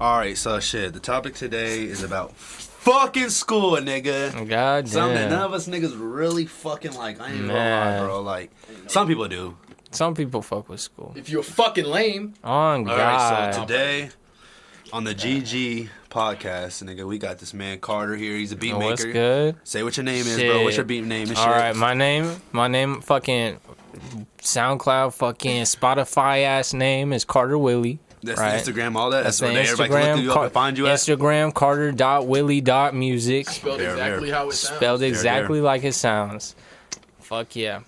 Alright, so shit. The topic today is about fucking school, nigga. God damn. Something that none of us niggas really fucking like. I ain't even gonna lie, bro. Like, some people do. Some people fuck with school. If you're fucking lame. On God. Alright, so today on the GG podcast, nigga, we got this man Carter here. He's a beat maker. What's good? Say what your name is, bro. What's your beat name and shit? Alright, my name fucking SoundCloud fucking Spotify ass name is Carter Willy. That's right? the Instagram, all that. That's where the everybody can look you up and find you at. Instagram, carter.willy.music. Spelled exactly how it sounds. Spelled exactly like it sounds. Fuck yeah.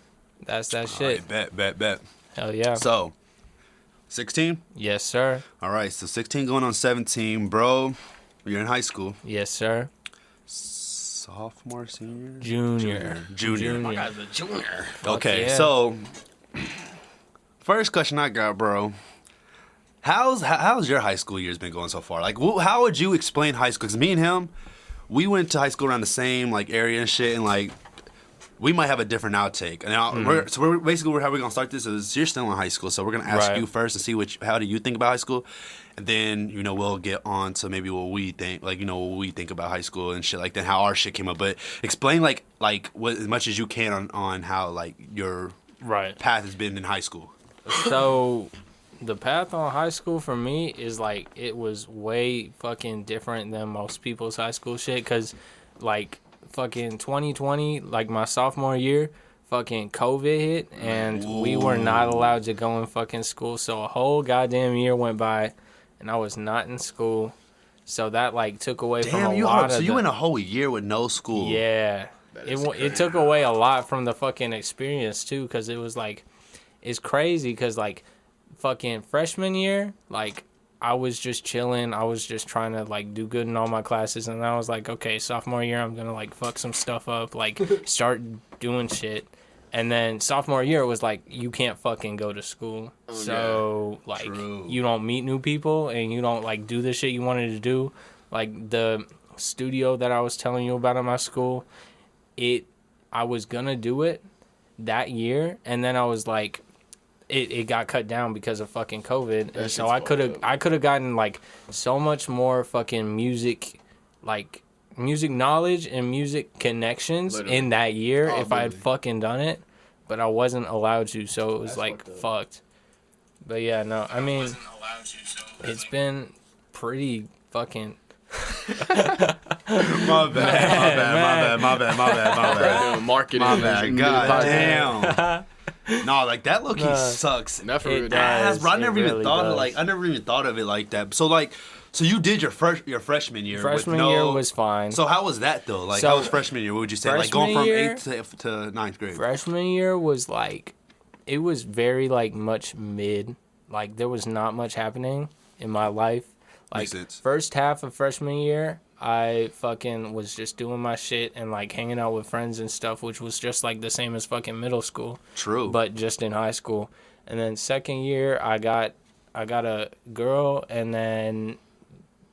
That's that shit. Right, bet. Hell yeah. So, 16? Yes, sir. All right, so 16 going on 17. Bro, you're in high school. Yes, sir. Sophomore, senior? Junior. My guy's a junior. Okay, yeah. so first question I got, bro. How's your high school years been going so far? Like, how would you explain high school? Because me and him, we went to high school around the same like area and shit, and like we might have a different outtake. And now, we're basically how we're gonna start this is you're still in high school, so we're gonna ask you first and see how do you think about high school, and then we'll get on to maybe what we think, like what we think about high school and shit like that, how our shit came up. But explain like what as much as you can on how like your path has been in high school. So the path on high school for me is like it was way fucking different than most people's high school shit, because like fucking 2020, like my sophomore year, fucking COVID hit and we were not allowed to go in fucking school, so a whole goddamn year went by and I was not in school, so that like took away from a lot of. So you went a whole year with no school. Yeah, it took away a lot from the fucking experience too, because it was like it's crazy because like fucking freshman year, like I was just chilling. I was just trying to like do good in all my classes, and I was like, okay, sophomore year I'm gonna like fuck some stuff up, like start doing shit. And then sophomore year it was like you can't fucking go to school, like you don't meet new people and you don't like do the shit you wanted to do. Like the studio that I was telling you about at my school, I was gonna do it that year, and then I was like, it got cut down because of fucking COVID, and so I could have gotten like so much more fucking music knowledge and music connections in that year if I had fucking done it, but I wasn't allowed to, so it was like fucked. But yeah, no, I mean, it's been pretty fucking. My bad. Marketing. My bad. God damn. No, like that low-key sucks. Bro, I never even thought of it like that. So you did your freshman year. Freshman year was fine. So how was that though? Like, how was freshman year? What would you say? Like going from 8th to 9th grade. Freshman year was like, it was very like much mid. Like there was not much happening in my life. Like first half of freshman year, I fucking was just doing my shit and like hanging out with friends and stuff, which was just like the same as fucking middle school. True. But just in high school. And then second year, I got a girl, and then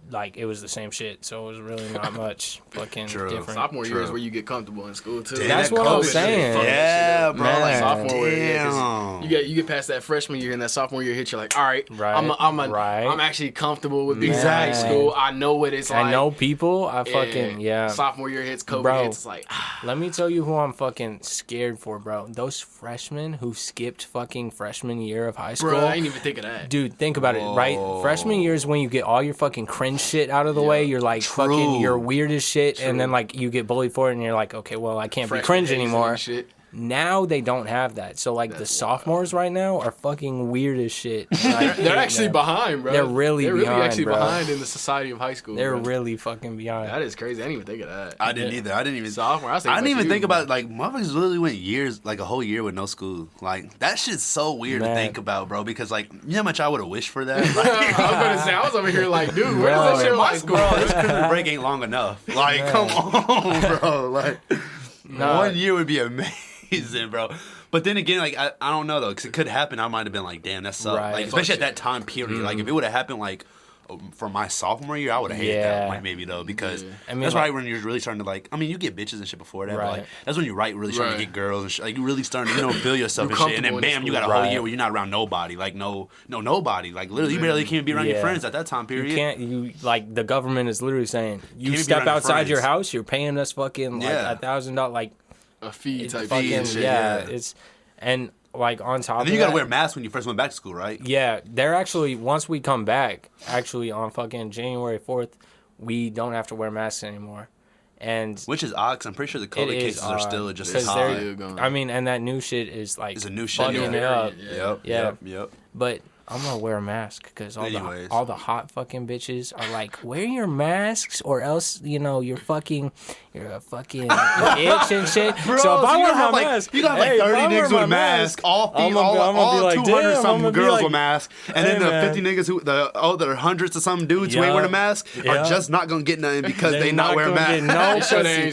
like it was the same shit, so it was really not much fucking different. Sophomore year is where you get comfortable in school too. Damn, that's what I'm saying. Yeah, bro. Man. Like sophomore year, you get past that freshman year and that sophomore year hits. You're like, all right. I'm actually comfortable with being in high school. I know what it's like. I know people. Sophomore year hits, COVID hits. It's like, let me tell you who I'm fucking scared for, bro. Those freshmen who skipped fucking freshman year of high school. Bro, I ain't even think of that. Dude, think about it, right? Freshman year is when you get all your fucking cringe shit out of the way. You're like fucking, you're weird as shit, and then like you get bullied for it, and you're like, okay, well, I can't be cringe anymore. Now they don't have that. So like the sophomores right now are fucking weird as shit. They're actually behind, bro. They're really behind in the society of high school. They're really fucking behind. That is crazy. I didn't even think of that. I didn't either. I didn't even sophomore. I didn't even think about like motherfuckers literally went years, like a whole year with no school. Like that shit's so weird to think about, bro. Because like you know how much I would have wished for that. Like, I was gonna say, I was over here like, dude, where's that shit in my school? Bro, this Christmas break ain't long enough. Like, come on, bro. Like 1 year would be amazing, bro. But then again, like I don't know though, because it could happen. I might have been like, damn, that sucks. Like especially at that time period. Like if it would have happened like for my sophomore year, I would have hated that point maybe though, because I mean, that's right when you're really starting to like. I mean, you get bitches and shit before that, but like that's when you're really starting to get girls and shit. Like you really starting to feel yourself and shit, and then bam, you got a whole year where you're not around nobody, like nobody, like literally you barely can't be around your friends at that time period. You like the government is literally saying you step outside your house, you're paying us fucking like $1,000 like a fee type fucking, fee and shit. It's and like on top. And then of you gotta that, wear masks when you first went back to school, right? Yeah, they're actually once we come back, actually on fucking January 4th, we don't have to wear masks anymore. And which is odd, 'cause I'm pretty sure the COVID cases are still just as high. I mean, and that new shit is like it's a new shit. It up. Yep. But I'm gonna wear a mask because all the hot fucking bitches are like, wear your masks or else you're a fucking bitch and shit. Bro, so if I wear my mask, you got like 30 niggas with masks, all 200 something girls with masks, and then the 50 niggas who there are hundreds of some dudes who ain't wearing a mask are just not gonna get nothing because they not wearing masks.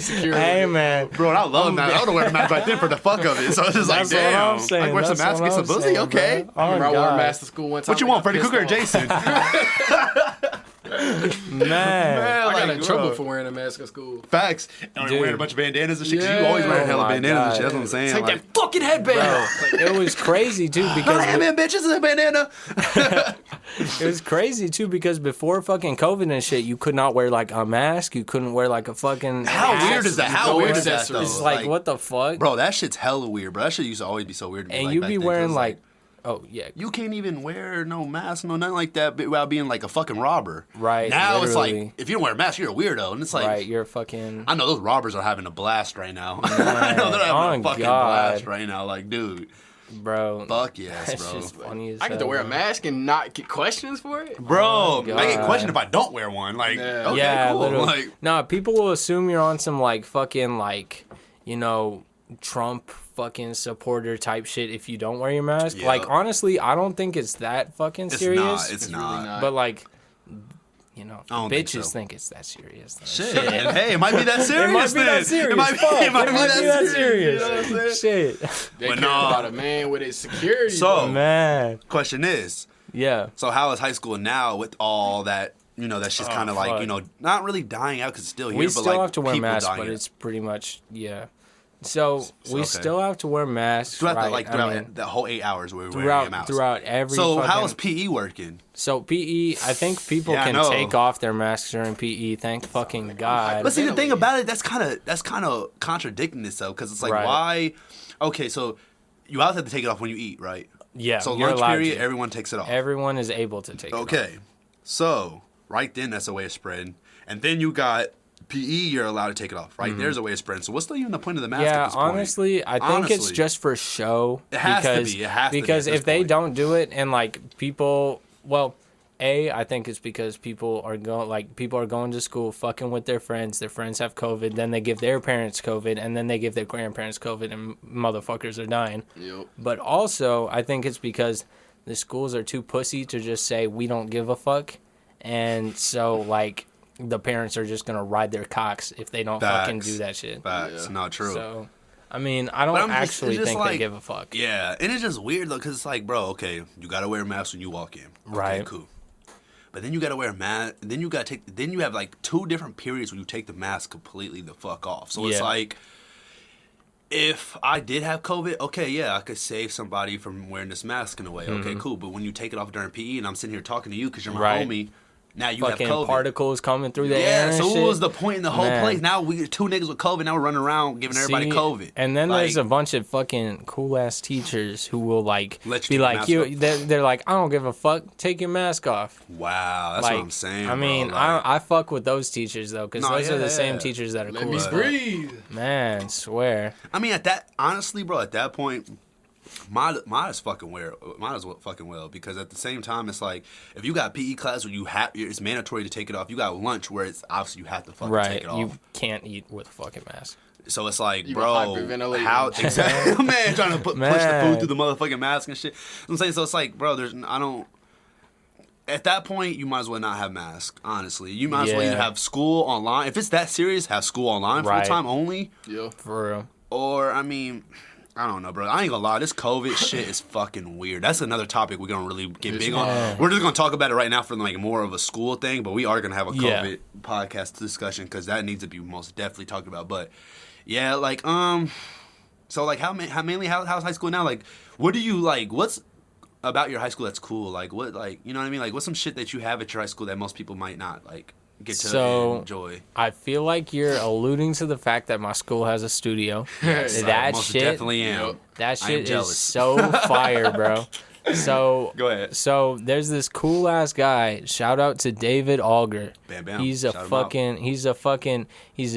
Hey man, bro, I love that. I would wear a mask right then for the fuck of it. So it's just like, damn, I wear some masks, get some pussy, okay. I remember I wore a mask to school one time. What you want, Freddy Krueger or Jason? Man, I got in trouble for wearing a mask at school. Facts. And wearing a bunch of bandanas and shit. Cause you always wear hella bandanas and shit. That's what I'm saying. Take that fucking headband. It was crazy too because man, bitch, this is a bandana. It was crazy too because before fucking COVID and shit, you could not wear like a mask. You couldn't wear like a fucking. How weird is that? How weird is that though? It's like what the fuck, bro. That shit's hella weird, bro. That shit used to always be so weird to me. And you'd be wearing like. Oh, yeah. You can't even wear no mask, no nothing like that without being like a fucking robber. Right. Now literally. It's like, if you don't wear a mask, you're a weirdo. And it's like. Right, you're a fucking. I know those robbers are having a blast right now. I know they're having a fucking blast right now. Like, dude. Bro. Fuck yes, that's bro. Just funny as I get to wear a mask and not get questions for it? Bro, I get questioned if I don't wear one. Like, okay, cool. Literally. Like, nah, people will assume you're on some like fucking like, Trump fucking supporter type shit if you don't wear your mask. Yep. Like honestly, I don't think it's that fucking serious. It's not. Really not. But like, bitches think it's that serious. Shit. Hey, it might be that serious. It might be that serious. It might be that serious. You know what I'm saying? Shit. They care about a man with his security. So, man, question is, so how is high school now with all that? That's just kind of like not really dying out because it's still here. We but still like have to wear masks, but out. it's pretty much So we still have to wear masks throughout the whole 8 hours we're wearing a mask. Throughout every. So how is PE working? So PE, I think people can take off their masks during PE. Thank fucking God. But see, the thing about it, that's kind of contradicting itself because it's like why? Okay, so you always have to take it off when you eat, right? Yeah. So lunch period, everyone takes it off. Everyone is able to take it off. Okay, so right then that's a way of spreading, and then you got. PE, you're allowed to take it off, right? Mm-hmm. There's a way of spreading. So what's even the point of the mask at this point? Honestly, I think it's just for show. It has to be. It has to be. Because if they don't do it and like people, I think it's because people are going to school, fucking with their friends. Their friends have COVID, then they give their parents COVID, and then they give their grandparents COVID, and motherfuckers are dying. Yep. But also, I think it's because the schools are too pussy to just say we don't give a fuck, and so like. The parents are just gonna ride their cocks if they don't fucking do that shit. Facts, not true. So, I mean, I don't actually think they give a fuck. Yeah, and it's just weird though, because it's like, bro, okay, you gotta wear a mask when you walk in. Okay, right. Cool. But then you gotta wear a mask. Then you gotta take. Then you have like 2 different periods where you take the mask completely the fuck off. So it's like, if I did have COVID, okay, yeah, I could save somebody from wearing this mask in a way. Okay, cool. But when you take it off during PE and I'm sitting here talking to you because you're my homie. Now you fucking have COVID. Particles coming through the air. Yeah, so what was the point in the whole place? Now we get 2 niggas with COVID. Now we're running around giving everybody COVID. And then there's a bunch of fucking cool ass teachers who will like be like, they're like, I don't give a fuck. Take your mask off. Wow, that's what I'm saying. I mean, I fuck with those teachers though, because those are the same teachers that are cool. Let me breathe. Man, swear. I mean, honestly, bro, at that point. Might as fucking well because at the same time it's like if you got PE class where it's mandatory to take it off. You got lunch where it's obviously you have to fucking take it off. You can't eat with a fucking mask. So it's like, bro, how exactly? Man, trying to push the food through the motherfucking mask and shit. I'm saying, so it's like, bro, at that point, you might as well not have masks, honestly. You might as well either have school online. If it's that serious, have school online full time only. Yeah, for real. Or, I mean, I don't know, bro. I ain't gonna lie. This COVID shit is fucking weird. That's another topic we're gonna really get big on. We're just gonna talk about it right now for like more of a school thing, but we are gonna have a COVID podcast discussion because that needs to be most definitely talked about. But yeah, like so like how's high school now? Like, what do you like? What's about your high school that's cool? Like, what, like, you know what I mean? Like, what's some shit that you have at your high school that most people might not like get to enjoy? I feel like you're alluding to the fact that my school has a studio. Yes, that most shit definitely am. That shit is so fire, bro. So go ahead. So there's this cool ass guy. Shout out to David Auger. Bam, bam. He's a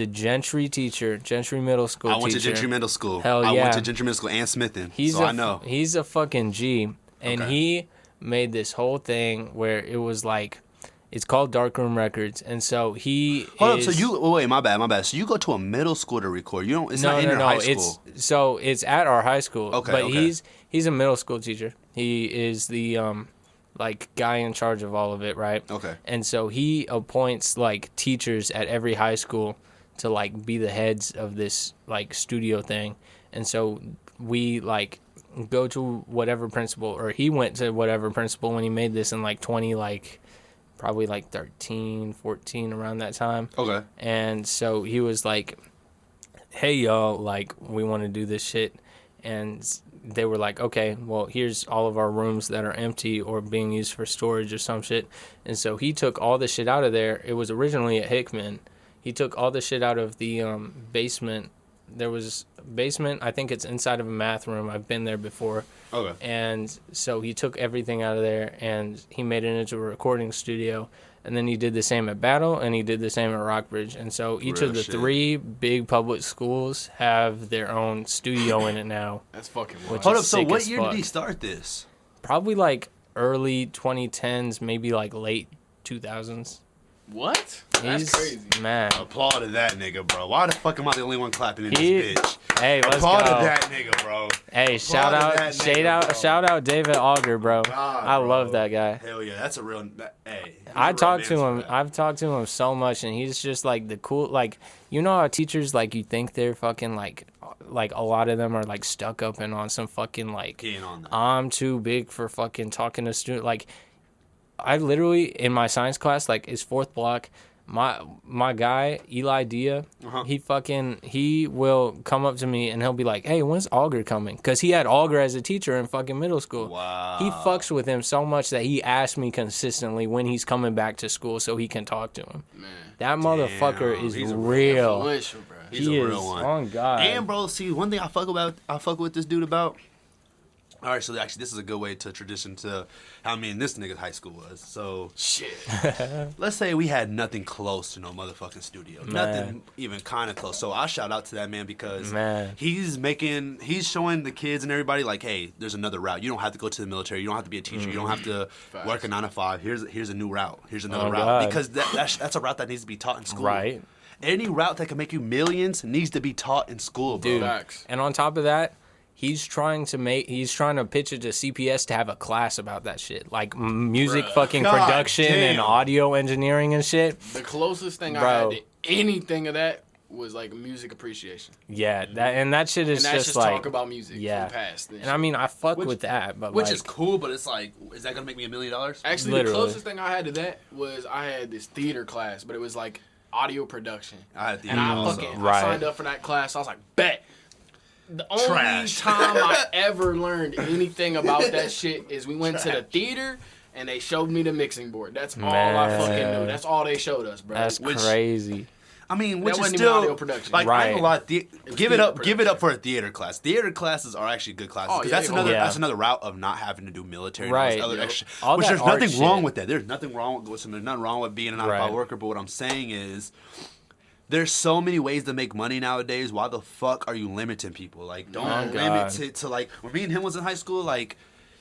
Gentry teacher, Gentry Middle School. I went to Gentry Middle School. Hell yeah. I went to Gentry Middle School and Smithin. I know. He's a fucking G, and he made this whole thing where it was like, it's called Darkroom Records, and so Hold up, so you wait, my bad. So you go to a middle school to record? You don't? It's not in your high school. It's at our high school. Okay, but he's a middle school teacher. He is the like guy in charge of all of it, right? Okay. And so he appoints like teachers at every high school to like be the heads of this like studio thing, and so we like go to whatever principal, or he went to whatever principal when he made this in like 20 like. Probably like 13, 14 around that time. Okay. And so he was like, hey, y'all, like, we want to do this shit. And they were like, okay, well, here's all of our rooms that are empty or being used for storage or some shit. And so he took all the shit out of there. It was originally at Hickman. He took all the shit out of the basement. There was a basement. I think it's inside of a math room. I've been there before. Okay. And so he took everything out of there and he made it into a recording studio. And then he did the same at Battle and he did the same at Rockbridge. And so each of the three big public schools have their own studio in it now. That's fucking wild. Hold up, so what year did he start this? Probably like early 2010s, maybe like late 2000s. What? That's crazy. Man. Applaud to that nigga, bro. Why the fuck am I the only one clapping in this bitch? Hey, let's Applaud go. to that nigga, bro. Hey, shout out David Auger, bro. I love that guy. Hell yeah, that's a real. Hey, I've talked to him so much, and he's just like the cool, like, you know how teachers, like, you think they're fucking like a lot of them are like stuck up and on some fucking like I'm too big for fucking talking to students. Like, I literally, in my science class, like, his fourth block, my guy, Eli Dia, he will come up to me and he'll be like, hey, when's Auger coming? Because he had Auger as a teacher in fucking middle school. Wow. He fucks with him so much that he asks me consistently when he's coming back to school so he can talk to him. Man. That motherfucker is real. He's a real one. Oh, God. And, bro, see, one thing I fuck with this dude about. All right, so actually, this is a good way to transition to how me and this nigga's high school was. So, shit. Let's say we had nothing close to no motherfucking studio. Man. Nothing even kind of close. So, I shout out to that man because he's showing the kids and everybody, like, hey, there's another route. You don't have to go to the military. You don't have to be a teacher. You don't have to work a 9 to 5. Here's a new route. Here's another route. God. Because that's a route that needs to be taught in school. Right. Any route that can make you millions needs to be taught in school, bro. Dude, and on top of that, he's trying to pitch it to CPS to have a class about that shit. Like music fucking production and audio engineering and shit. The closest thing I had to anything of that was like music appreciation. Yeah, that shit is just like talk about music from the past. And I mean, I fuck with that, but which is cool, but it's like, is that gonna make me $1 million? Actually, literally. The closest thing I had to that was I had this theater class, but it was like audio production. I had theater I signed up for that class. I was like, bet. The only time I ever learned anything about that shit is we went to the theater and they showed me the mixing board. That's all I fucking knew. That's all they showed us, bro. That's crazy. I mean, which is still audio production. Like, I ain't gonna lie, give it up for a theater class. Theater classes are actually good classes because that's another route of not having to do military. Right. Which there's nothing wrong with that. There's nothing wrong with being an out-of-power worker. But what I'm saying is, there's so many ways to make money nowadays. Why the fuck are you limiting people? Like, don't limit it to, like, when me and him was in high school, like,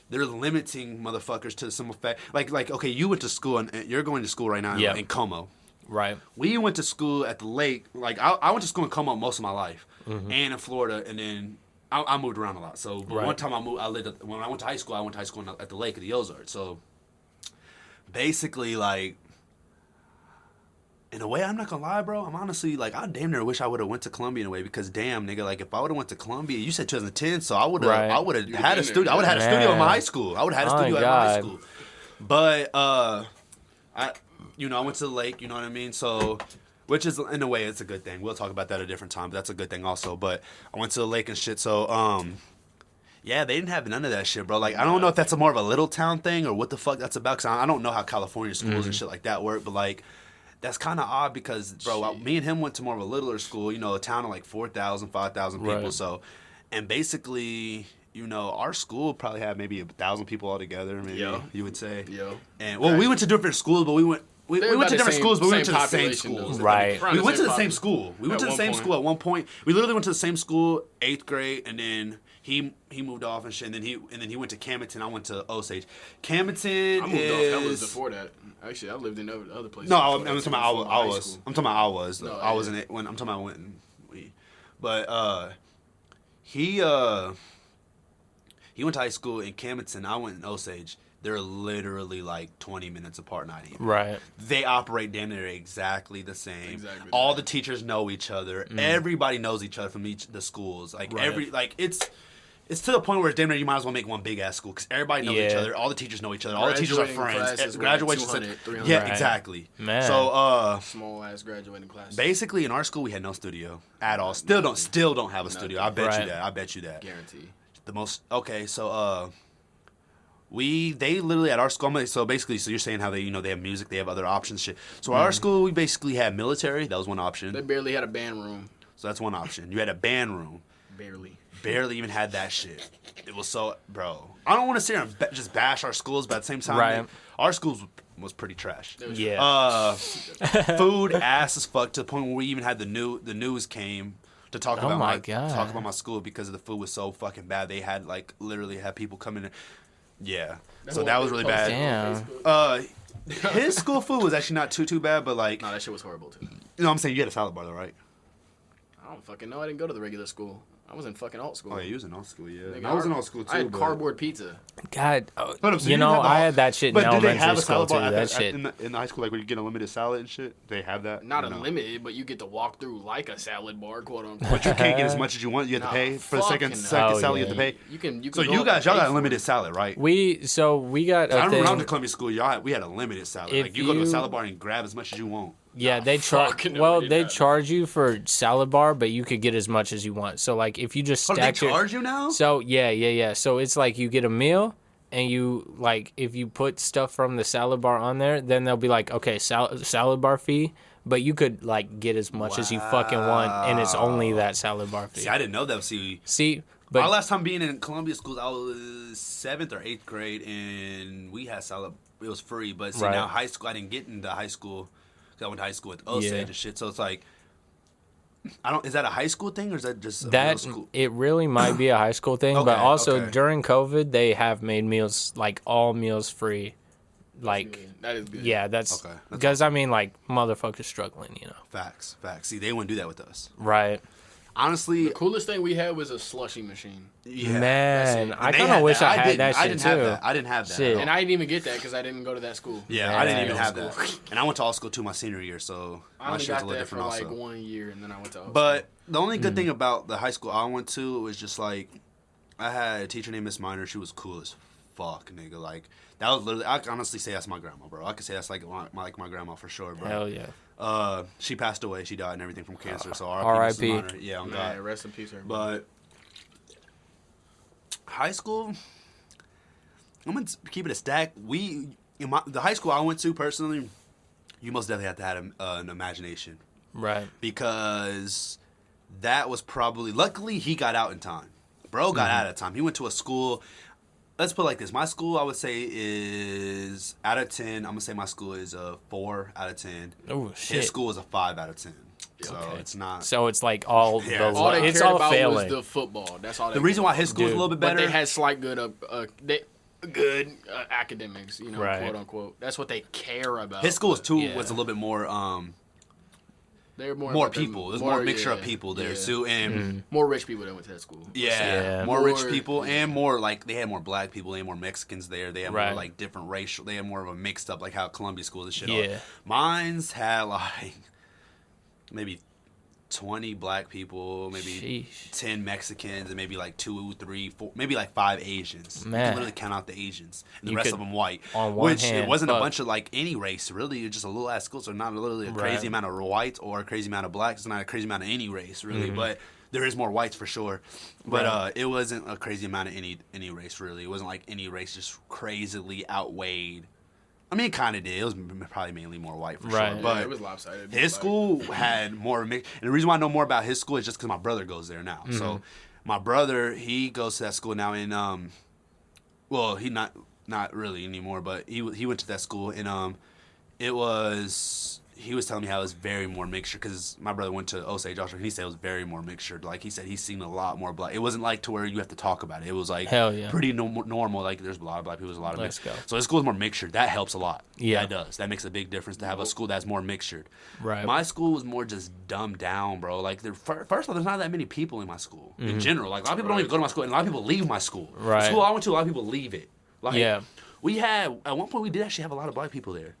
they're limiting motherfuckers to some effect. Like, okay, you went to school, and you're going to school right now in Como. Right. We went to school at the lake. Like, I went to school in Como most of my life, and in Florida, and then I moved around a lot. So, one time when I went to high school, at the lake of the Ozarks. So, basically, like, in a way, I'm not gonna lie, bro. I'm honestly like, I damn near wish I would have went to Columbia in a way because damn, nigga, like if I would have went to Columbia, you said 2010, so I would have had a studio. I would have had a studio in my high school. I would have had a studio at my high school. But I went to the lake. You know what I mean? So, which is in a way, it's a good thing. We'll talk about that at a different time. But that's a good thing also. But I went to the lake and shit. So yeah, they didn't have none of that shit, bro. Like I don't know if that's more of a little town thing or what the fuck that's about. Cause I don't know how California schools and shit like that work, but like. That's kind of odd because, bro, me and him went to more of a littler school, you know, a town of like 4,000, 5,000 people. Right. So, and basically, you know, our school probably had maybe 1,000 people altogether, maybe you would say. And well, we went to different schools, but we went to different schools, but we went to the same schools. Right. We went to the same school. We went to the same school at one point. We literally went to the same school, 8th grade, and then he moved off and shit, and then he went to Camden. I went to Osage. Camden I moved off. That was before that. Actually, I lived in other places. No, I'm talking about I was. I'm talking about I was. No, I wasn't it when I'm talking about when we. But he went to high school in Camden. I went in Osage. They're literally like 20 minutes apart, not even. Right. They operate damn near exactly the same. Exactly. All the teachers know each other. Everybody knows each other from the schools. Like it's to the point where it's damn near you might as well make one big ass school because everybody knows each other. All the teachers know each other. All the teachers are friends. Graduation, 300. Yeah, exactly. Man. So small ass graduating class. Basically, in our school, we had no studio at all. Still don't have a studio. I bet you that. Guarantee. The most so they literally at our school. So basically, so you're saying how they have music, they have other options, shit. So at our school, we basically had military. That was one option. They barely had a band room. So that's one option. You had a band room. Barely even had that shit. It was so, bro. I don't want to sit here and just bash our schools, but at the same time, our schools was pretty trash. Yeah. Food ass as fuck to the point where we even had the news came to talk about my school because the food was so fucking bad. They had like literally had people come in. Yeah. So that was really bad. Damn. His school food was actually not too bad, but like. No, that shit was horrible too. You know what I'm saying? You had a salad bar though, right? I don't fucking know. I didn't go to the regular school. I was in fucking alt school. Oh, yeah, you was in alt school, yeah. Nigga, I was in alt school, too. I had cardboard pizza. God. I had that shit in elementary school, too. That shit. In the high school, like, where you get unlimited salad and shit? They have that? Not unlimited, but you get to walk through like a salad bar, quote unquote. But you can't get as much as you want. You have to pay for the second salad. You have to pay. So y'all got unlimited salad, right? We got I remember when I went to Columbia School, we had a limited salad. Like, you go to a salad bar and grab as much as you want. Yeah, they charge you for salad bar, but you could get as much as you want. So like if you just stack they charge you now? So yeah. So it's like you get a meal and you like if you put stuff from the salad bar on there, then they'll be like, okay, salad bar fee, but you could like get as much as you fucking want, and it's only that salad bar fee. See, I didn't know that. But my last time being in Columbia schools, I was 7th or 8th grade, and we had salad. It was free, but see now high school, I didn't get into high school. I went to high school at Osage and shit, so it's like, is that a high school thing or is that just a middle school? It really might be a high school thing, but also during COVID, they have made meals, like all meals free. Like, that is good. Yeah, that's because, I mean, like, motherfuckers struggling, you know. Facts. See, they wouldn't do that with us. Right. Honestly, the coolest thing we had was a slushy machine. Yeah, man, I kind of wish I had that shit too. I didn't have that. Shit. And I didn't even get that because I didn't go to that school. Yeah, I didn't even have that. And I went to all school too my senior year, so my shit was a little different also. I only got that for like 1 year, and then I went to all But school. The only good thing about the high school I went to was just like, I had a teacher named Miss Minor. She was cool as fuck, nigga. Like, that was literally, I can honestly say that's my grandma, bro. I could say that's like my grandma for sure, bro. Hell yeah. She passed away. She died and everything from cancer. So R.I.P. Yeah, on God. Yeah, rest in peace, everybody. But high school, I'm gonna keep it a stack. The high school I went to personally, you most definitely have to have an imagination, right? Because that was probably. Luckily, he got out in time. Bro got out of time. He went to a school. Let's put it like this. My school, I would say, is out of 10. I'm going to say my school is a 4 out of 10. Oh, shit. His school is a 5 out of 10. So it's not. So it's like all they cared about was the football. That's all. The reason why his school is a little bit better. But they had slight good academics, quote unquote. That's what they care about. His school was a little bit more. They're more people. There's more mixture of people there too, and more rich people that went to that school. Yeah, more rich people and more like they had more black people, they had more Mexicans there. They had more like different racial. They had more of a mixed up like how Columbia schools and shit. Yeah, mine's had like maybe 20 black people, maybe 10 Mexicans, and maybe like 2, 3, 4, maybe like 5 Asians. Man. You can literally count out the Asians, and the rest of them white. On one hand, it wasn't a bunch of like any race really. It was just a little ass school, so not literally a crazy amount of whites or a crazy amount of blacks. It's not a crazy amount of any race really, but there is more whites for sure. But it wasn't a crazy amount of any race really. It wasn't like any race just crazily outweighed. I mean, it kind of did. It was probably mainly more white for sure. But it was lopsided. His school had more mix. And the reason why I know more about his school is just because my brother goes there now. So my brother, he goes to that school now in, well, he not really anymore, but he went to that school. And he was telling me how it was very more mixture because my brother went to Osage, and he said it was very more mixtured. Like he said, he's seen a lot more black. It wasn't like to where you have to talk about it. It was like pretty normal. Like there's a lot of black people, there's a lot of mixed. So his school is more mixtured. That helps a lot. Yeah, it does. That makes a big difference to have a school that's more mixtured. Right. My school was more just dumbed down, bro. Like first of all, there's not that many people in my school in general. Like a lot of people don't even go to my school, and a lot of people leave my school. Right. The school I went to, a lot of people leave it. Like we had at one point we did actually have a lot of black people there.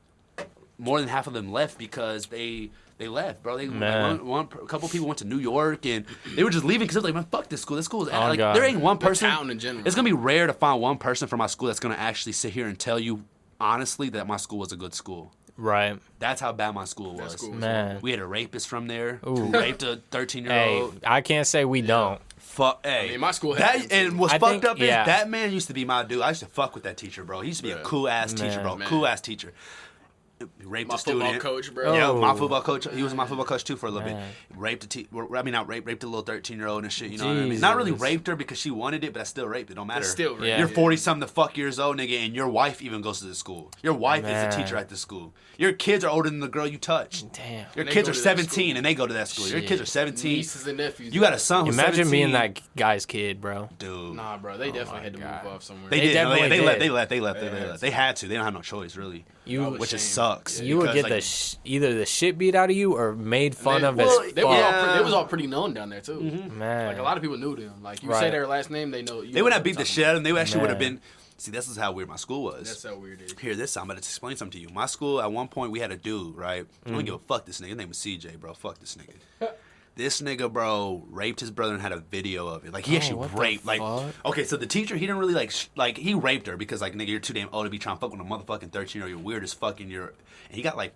More than half of them left because they left, bro. A couple people went to New York and they were just leaving because they're like, man, fuck this school. This school is like there ain't one person. Town in general. It's gonna be rare to find one person from my school that's gonna actually sit here and tell you honestly that my school was a good school. Right. That's how bad my school was. Man, we had a rapist from there who raped a 13-year-old. Hey, I can't say we don't. Hey, I mean, my school had and what's fucked up is that man used to be my dude. I used to fuck with that teacher, bro. He used to be a cool ass teacher, bro. Cool ass teacher. Raped a student. My football coach, bro. Yeah, my football coach. He was my football coach too for a little bit. Raped raped a little 13-year-old and shit. You know what I mean? Not really raped her because she wanted it, but I still raped. It don't matter. It's still rape. You're 40-something the fuck years old, nigga, and your wife even goes to the school. Your wife is a teacher at the school. Your kids are older than the girl you touched. Damn. Your kids are 17 and they go to that school. Your kids are 17. Nieces and nephews. You got a son who's 17. Imagine being that guy's kid, bro. Dude. Nah, bro. They definitely had to move off somewhere. They did. They left. They had to. They don't have no choice, really. Which just sucks. You would get either the shit beat out of you or made fun of as fuck. They was all pretty known down there too. Man, like a lot of people knew them. Like you say their last name, they know. They would have beat the shit out of them. They actually would have been. See, this is how weird my school was. That's how weird it is. Here, I'm about to explain something to you. My school, at one point, we had a dude, right? I don't give a fuck this nigga. His name was CJ, bro. Fuck this nigga. This nigga, bro, raped his brother and had a video of it. Like, he actually raped. Like, okay, so the teacher, he didn't really, like, he raped her because, like, nigga, you're too damn old to be trying to fuck with a motherfucking 13-year-old. You're weird as fucking, and he got, like,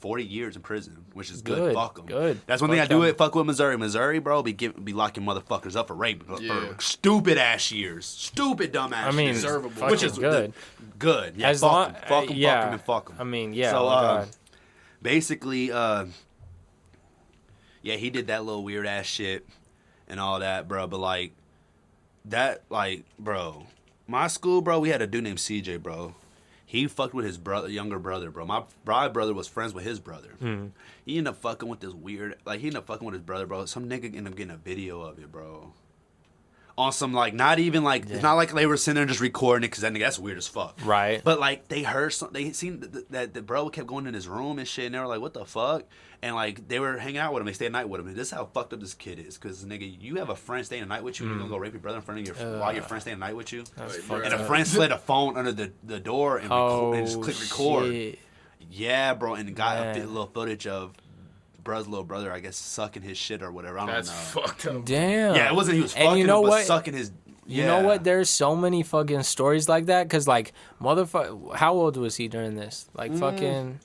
40 years in prison, which is good. Fuck him. Good. That's one thing I do it. Fuck with Missouri. Missouri, bro, be locking motherfuckers up for rape for stupid ass years, stupid dumb ass. I mean, years. which is good. Good. Yeah. Fuck him, and fuck him. I mean, yeah. So basically, he did that little weird ass shit and all that, bro. But like bro, my school, bro, we had a dude named CJ, bro. He fucked with his younger brother, bro. My brother was friends with his brother. He ended up fucking with this weird, he ended up fucking with his brother, bro. Some nigga ended up getting a video of it, bro. On some, not even, it's not like they were sitting there and just recording it, because that's weird as fuck. Right. But, they heard they seen that the bro kept going in his room and shit, and they were like, what the fuck? And, they were hanging out with him. They stayed at night with him. And this is how fucked up this kid is, because, nigga, you have a friend staying at night with you, and you're gonna go rape your brother in front of while your friend staying at night with you? And a friend slid a phone under the door and just clicked record. Shit. Yeah, bro, and got a little footage of Bruh's little brother, I guess, sucking his shit or whatever. I don't know. That's fucked up. Damn. Yeah, it wasn't he was fucking him, but sucking his... You know what? There's so many fucking stories like that, because, motherfucker... How old was he during this? Fucking...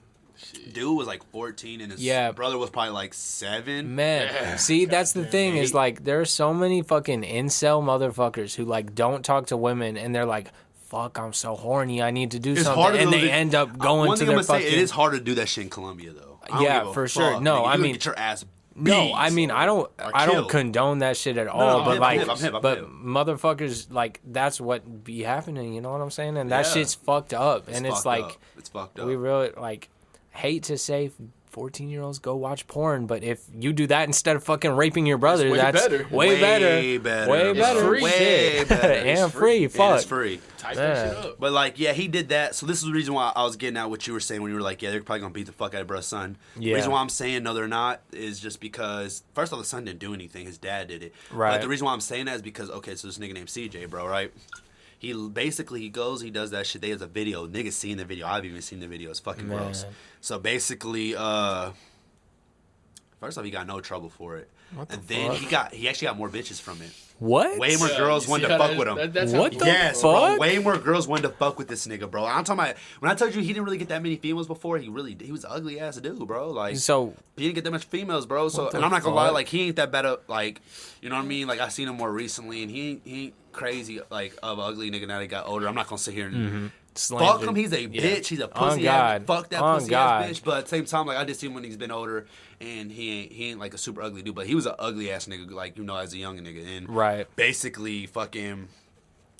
Dude was 14 and his brother was probably 7. Man, see, that's the thing is there are so many fucking incel motherfuckers who don't talk to women and they're like, fuck, I'm so horny, I need to do something, and they end up going to their fucking... It is hard to do that shit in Colombia though. Yeah, for sure. No, I mean, get your ass beat. No, I mean, I don't condone that shit at all. But motherfuckers, that's what be happening. You know what I'm saying? And that shit's fucked up. It's fucked up. It's fucked up. We really hate to say 14-year-olds go watch porn, but if you do that instead of fucking raping your brother, that's better. way better. Way better. Free. Way better. And free. Fuck. It's free. Type that shit up. But like, yeah, he did that. So this is the reason why I was getting at what you were saying when you were like, yeah, they're probably gonna beat the fuck out of bro's son. Yeah. The reason why I'm saying no, they're not is just because first of all, the son didn't do anything. His dad did it. Right. Like the reason why I'm saying that is because okay, so this nigga named CJ, bro, right? He goes, he does that shit. They has a video. Niggas seen the video. I've even seen the video. It's fucking gross. So basically, first off, he got no trouble for it. Then he actually got more bitches from it. What? Way more girls wanted to fuck with him. What the fuck? Bro. Way more girls wanted to fuck with this nigga, bro. I'm talking about when I told you he didn't really get that many females before. He was an ugly ass dude, bro. Like so he didn't get that much females, bro. So and I'm not gonna lie, like he ain't that bad of like, you know what I mean? Like I seen him more recently, and he ain't crazy like of an ugly nigga now that he got older. I'm not gonna sit here and. Fuck him, he's a bitch, he's a pussy ass, fuck that pussy ass bitch, but at the same time, like, I just see him when he's been older, and he ain't like a super ugly dude, but he was an ugly ass nigga, like, you know, as a young nigga, and basically, fucking,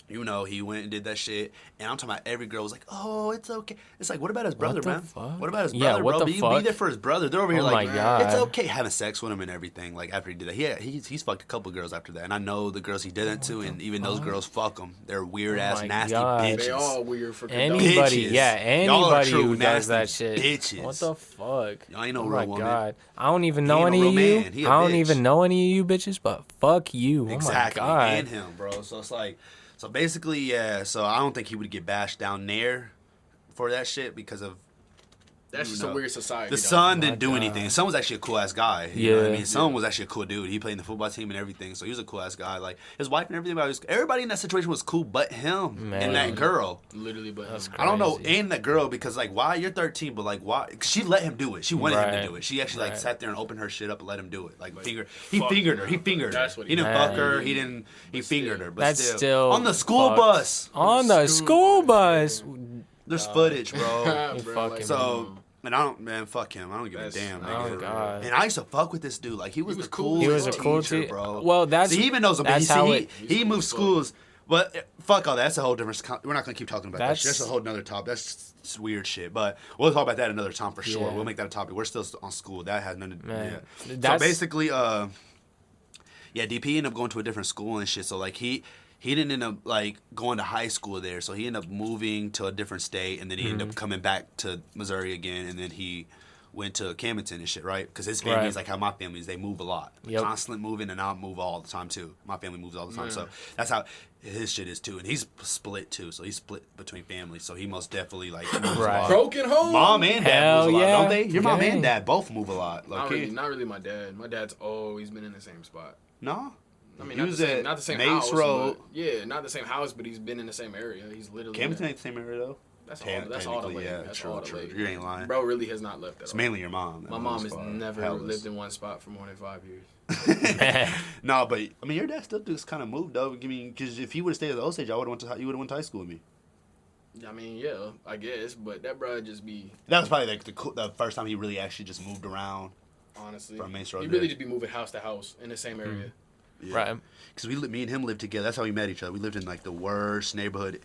you know, he went and did that shit, and I'm talking about every girl was like, oh, it's okay. It's like, what about his brother, man? Fuck? What about his brother, what bro? The Be fuck? there for his brother. They're over here like, God. It's okay having sex with him and everything, like, after he did that. Yeah, he's fucked a couple girls after that, and I know the girls he did that to, and even those girls fuck him. They're weird-ass, nasty bitches. They all weird for anybody, anybody who does that shit. Bitches. What the fuck? Y'all ain't no real woman. God. I don't even know any of you. I don't even know any of you bitches, but fuck you. Exactly. Oh my God. And him, bro. So it's like, so basically, yeah. So I don't think he would get bashed down there for that shit because of. That's just a weird society. The son didn't do anything. The son was actually a cool ass guy. You know what I mean? Son was actually a cool dude. He played in the football team and everything, so he was a cool ass guy. Like his wife and everything. Everybody in that situation was cool, but him and that girl. Literally, but him. I don't know, and that girl because like why you're 13, but like why? Cause she let him do it. She wanted him to do it. She actually like sat there and opened her shit up and let him do it. Like he fingered her. He fingered her. He didn't fuck her. He didn't. He fingered her. But that's still on the school bus. On the school bus. There's footage, bro. So. And I don't, man, fuck him. I don't give a damn, nigga. Oh, God. And I used to fuck with this dude. Like, he was the coolest He was a cool teacher, bro. Well, that's... See, he even knows him. That's he moved schools. But fuck all that. That's a whole different... We're not going to keep talking about that shit. That's a whole nother topic. That's just weird shit. But we'll talk about that another time for sure. We'll make that a topic. We're still on school. That has nothing to do. So basically, DP ended up going to a different school and shit. So, like, he didn't end up like going to high school there, so he ended up moving to a different state, and then he ended up coming back to Missouri again, and then he went to Camden and shit, right? Because his family is like how my family is. They move a lot, constant moving, and I move all the time too. My family moves all the time, so that's how his shit is too. And he's split too, so he's split between families. So he most definitely like moves a lot. Broken home. Mom and dad move a lot, don't they? Your mom and dad both move a lot. Not really my dad. My dad's always been in the same spot. No. I mean, not the same house. Road. Yeah, not the same house, but he's been in the same area. He's literally. Camden ain't the same area though. That's all the way. Yeah, true. You ain't lying. Bro really has not left. It's mainly your mom. My mom has never lived in one spot for more than 5 years. No, but I mean, your dad still just kind of moved though. I mean, because if he would have stayed at the old stage, you would have went to high school with me. I mean, yeah, I guess, but that bro just be. That was probably like the first time he really actually just moved around. Honestly, from Main Road. He really just be moving house to house in the same area. Yeah. Right. Because me and him lived together. That's how we met each other. We lived in like the worst neighborhood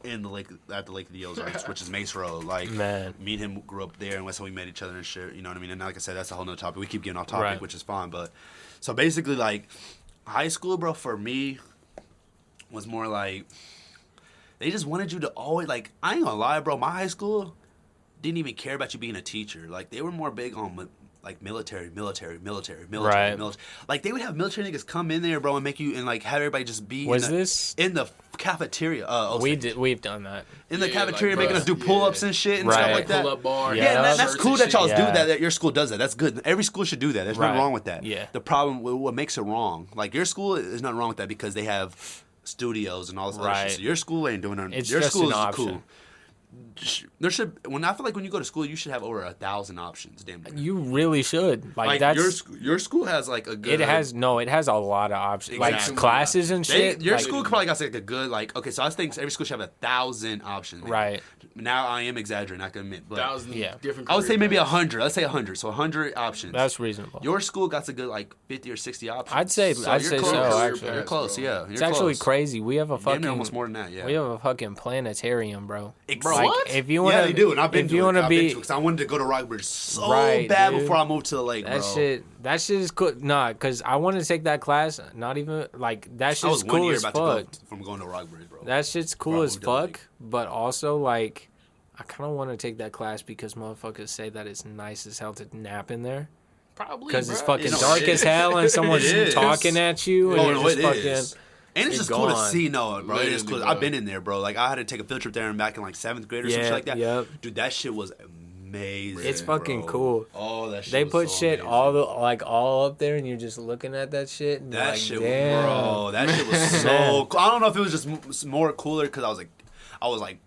in the lake at the Lake of the Ozarks, which is Mace Road. Like, me and him grew up there, and that's how we met each other and shit. You know what I mean? And like I said, that's a whole nother topic. We keep getting off topic, which is fine. But so basically, like high school, bro, for me was more like they just wanted you to always like. I ain't gonna lie, bro. My high school didn't even care about you being a teacher. Like they were more big on. Like military. Like they would have military niggas come in there, bro, and make you and like have everybody just be in the cafeteria. We've done that in the cafeteria, like, making us do pull-ups and shit and stuff like that. Pull-up bar. Yeah, that's cool that y'all do that. That your school does that. That's good. Every school should do that. There's nothing wrong with that. Yeah. The problem, what makes it wrong, like your school, is nothing wrong with that because they have studios and all this other shit. So your school ain't doing nothing. Your school is cool. There should I feel like when you go to school you should have over 1,000 options. Damn near. You really should. Like that's your school has like a good. It has a lot of options. Exactly. Like classes and shit. Your school probably got like a good like okay. So I think every school should have 1,000 options. Maybe. Right. Now I am exaggerating. I can admit, but 1,000 different. I would say maybe 100. Let's say 100. So 100 options. That's reasonable. Your school got a good like 50 or 60 options. I'd say so. Actually, you're close. Yeah. It's actually crazy. We have a fucking almost more than that. Yeah. We have a fucking planetarium, bro. Bro, like if you want to, yeah, they do, and I've been to it. Because I wanted to go to Rockbridge so bad dude. Before I moved to the lake, bro. That shit is cool. Nah, because I wanted to take that class. Not even like that shit's cool as fuck. From going to Rockbridge, bro. That shit's cool as fuck, but also like I kind of want to take that class because motherfuckers say that it's nice as hell to nap in there. Probably because it's fucking dark as hell and someone's talking at you and you're just fucking. And it's just cool to see, bro. It is cool. I've been in there, bro. Like I had to take a field trip there and back in like 7th grade or something like that. Yep. Dude, that shit was amazing. It's fucking cool. Oh, that shit. They put so shit amazing. all up there, and you're just looking at that shit. And that like, shit, damn. bro. That shit was so cool. I don't know if it was just more cooler because I was like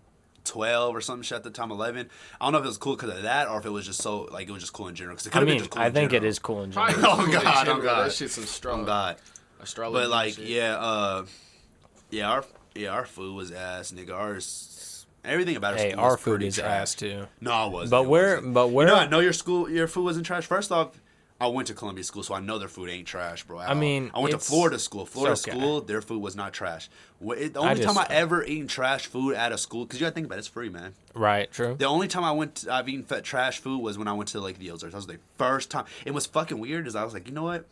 12 or something shit at the time, 11. I don't know if it was cool because of that or if it was just so like it was just cool in general. Because it could have been just cool. I think it is cool in general. Oh God, that shit's some strong. Oh God, astrology. But like, our food was ass, nigga. Everything about our school our was food is trash. Ass too. No, it wasn't. But where? I know your food wasn't trash. First off, I went to Columbia school, so I know their food ain't trash, bro. I went to Florida school. School, their food was not trash. The only time I ever eaten trash food at a school, because you gotta think about it, it's free, man. Right, true. The only time I've eaten trash food was when I went to like the Ozarks. That was the first time. It was fucking weird, is I was like, you know what?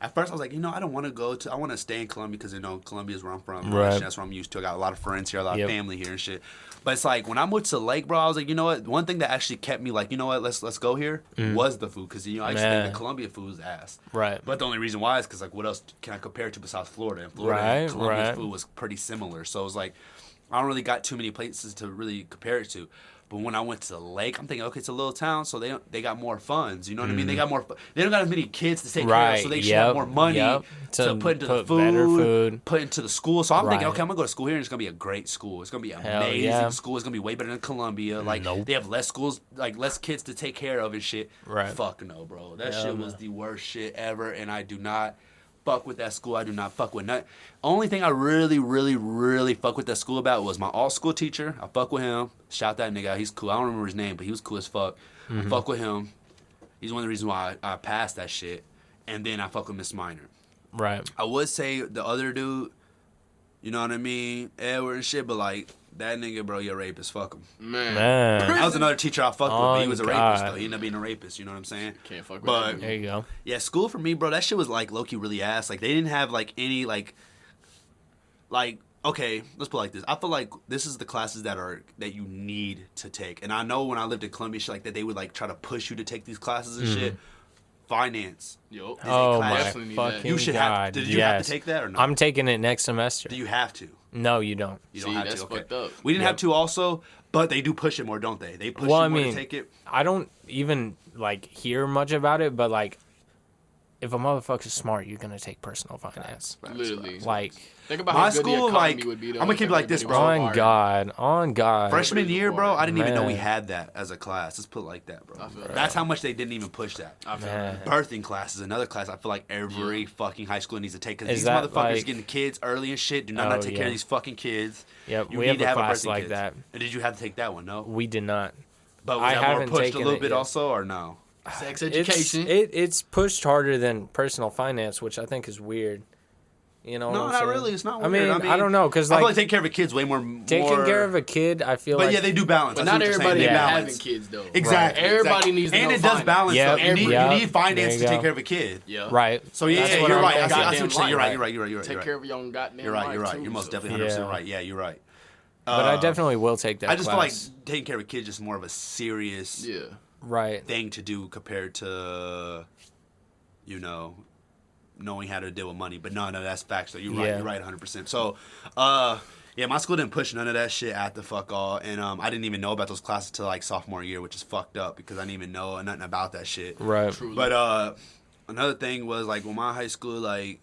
At first, I was like, I don't want to I want to stay in Columbia because, Columbia is where I'm from. Right. That's where I'm used to. I got a lot of friends here, a lot of family here and shit. But it's like, when I moved to the lake, bro, I was like, you know what? One thing that actually kept me like, you know what? Let's go here was the food. Because, I used to think the Columbia food was ass. Right. But the only reason why is because, like, what else can I compare it to besides Florida? And Florida and Columbia's food was pretty similar. So it was like, I don't really got too many places to really compare it to. But when I went to the lake, I'm thinking, okay, it's a little town, so they got more funds. You know what I mean? They got more. They don't got as many kids to take care of, so they should have more money to put into the food, put into the school. So I'm thinking, okay, I'm gonna go to school here, and it's gonna be a great school. It's gonna be an amazing school. It's gonna be way better than Columbia. Like they have less schools, like less kids to take care of and shit. Right? Fuck no, bro. That shit was the worst shit ever, and I do not fuck with that school. I do not fuck with nothing. Only thing I really, really, really fuck with that school about was my alt school teacher. I fuck with him. Shout that nigga out. He's cool. I don't remember his name, but he was cool as fuck. I fuck with him. He's one of the reasons why I passed that shit. And then I fuck with Miss Minor. Right. I would say the other dude, you know what I mean, Edward and shit, but like that nigga, bro, you're a rapist. Fuck him. Man. That was another teacher I fucked with, but he was a rapist though. He ended up being a rapist. You know what I'm saying? Can't fuck with but there you go. Yeah, school for me, bro. That shit was like low key really ass. Like they didn't have like any like okay, let's put it like this. I feel like this is the classes that you need to take. And I know when I lived in Columbia, shit like that, they would like try to push you to take these classes and shit. Finance. Yo. Oh my fucking you should God. have. Did you have to take that or not? I'm taking it next semester. Do you have to? No, you don't. You don't have that's to. Okay. fucked up. We didn't have to also, but they do push it more, don't they? They push you more to take it. I don't even like hear much about it, but like if a motherfucker's smart, you're gonna take personal finance. Literally. Like think about my how good school, the economy would be. I'm gonna keep it like this, bro. On God. Freshman year, bro, I didn't even know we had that as a class. Let's put it like that, bro. That's how much they didn't even push that. Birthing class is another class I feel like every fucking high school needs to take because these motherfuckers getting kids early and shit do not take care of these fucking kids. Yep, we have a class like that. And did you have to take that one? No, we did not. But was that more pushed a little bit also, or no? Sex education. It's pushed harder than personal finance, which I think is weird. You know? No, not really. It's not weird. I mean, I don't know because I feel like taking care of a kid's way more. Taking care of a kid, I feel like. But yeah, they do balance. But not everybody having kids though. Exactly. Right. Everybody needs to know it does balance. Yep. You need finance to take care of a kid. Yeah. Right. So yeah, you're right. I see what you're saying. You're right. Take care of your own goddamn You're right. life, You're most definitely 100% right. Yeah, you're right. But I definitely will take that. I just feel like taking care of a kid is just more of a serious thing to do compared to, knowing how to deal with money. But no, that's facts. So you're right. You're right 100%. So, yeah, my school didn't push none of that shit at the fuck all. And I didn't even know about those classes till like sophomore year, which is fucked up because I didn't even know nothing about that shit. Right. Truly. But another thing was like when my high school, like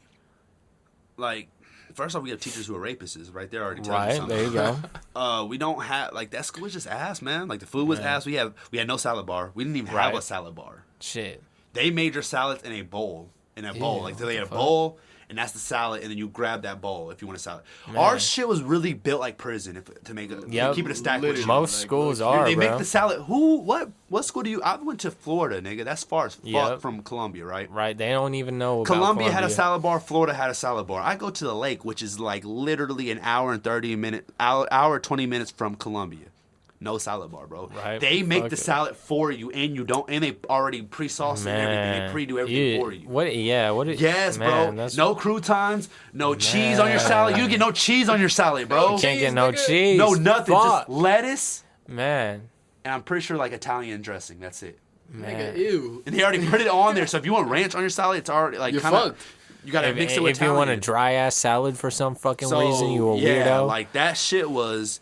first off, we have teachers who are rapists, right there already telling you something. There you go. We don't have, like, that school was just ass, man. Like, the food was ass. We had no salad bar. We didn't even have a salad bar. Shit. They made your salads in a bowl. Like, they had a bowl, and that's the salad, and then you grab that bowl if you want a salad. Man. Our shit was really built like prison to make it, to keep it a stack. Most schools are, They make the salad. What school do you, I went to Florida, nigga. That's far as fuck from Columbia, right? Right. They don't even know about Columbia had a salad bar. Florida had a salad bar. I go to the lake, which is like literally an hour and 20 minutes from Columbia. no salad bar, bro. Right. They make the salad for you, and they already pre-sauce and everything. They pre-do everything for you. What? Yeah. What? Yes, bro. No croutons, no cheese on your salad. You get no cheese on your salad, bro. You can't get no cheese. No nothing. Fuck. Just lettuce. Man. And I'm pretty sure like Italian dressing. That's it. Nigga, ew. And they already put it on there. So if you want ranch on your salad, it's already like kind of. You gotta mix it with Italian. If you want a dry ass salad for some fucking reason, you a weirdo. Yeah, like that shit was.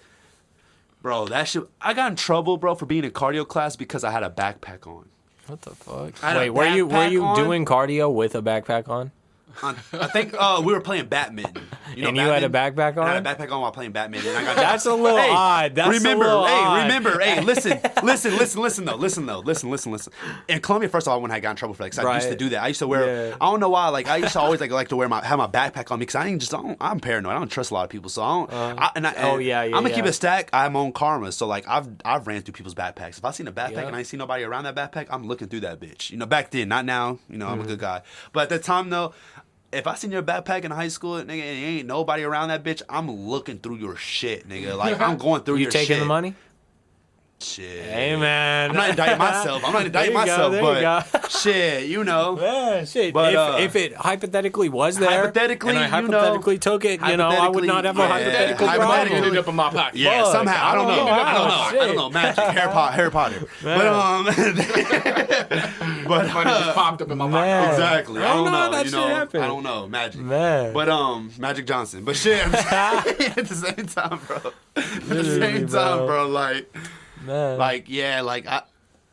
Bro, that shit. I got in trouble, bro, for being in cardio class because I had a backpack on. What the fuck? Wait, were you doing cardio with a backpack on? I think we were playing badminton. You know, and you had a backpack on? I had a backpack on while playing badminton. And I got That's a little odd. That's remember, a little odd. Remember, listen though. In Colombia, first of all, when I got in trouble for that, because I used to do that. I used to wear, I don't know why, like I used to always like to wear have my backpack on me because I'm paranoid. I don't trust a lot of people, so I don't. I'm gonna keep it stacked. I have my own karma, so like I've ran through people's backpacks. If I seen a backpack and I ain't seen nobody around that backpack, I'm looking through that bitch. You know, back then, not now. You know, I'm a good guy, but at that time though. If I seen your backpack in high school, nigga, and ain't nobody around that bitch, I'm looking through your shit, nigga. Like, I'm going through your shit. You taking the money? Shit. Hey, man. I'm not indicting myself. But shit, you know. Yeah, shit. But, if it hypothetically was there, hypothetically, and I hypothetically took it, you know, I would not have a hypothetical problem. Ended up in my pocket. Yeah, Fuck, somehow. I don't know. Magic. Harry Potter. But money just popped up in my pocket. Exactly. I don't know. That shit happened. I don't know. Magic. Man. But Magic Johnson. But shit, at the same time, bro. Like. Man. Like, I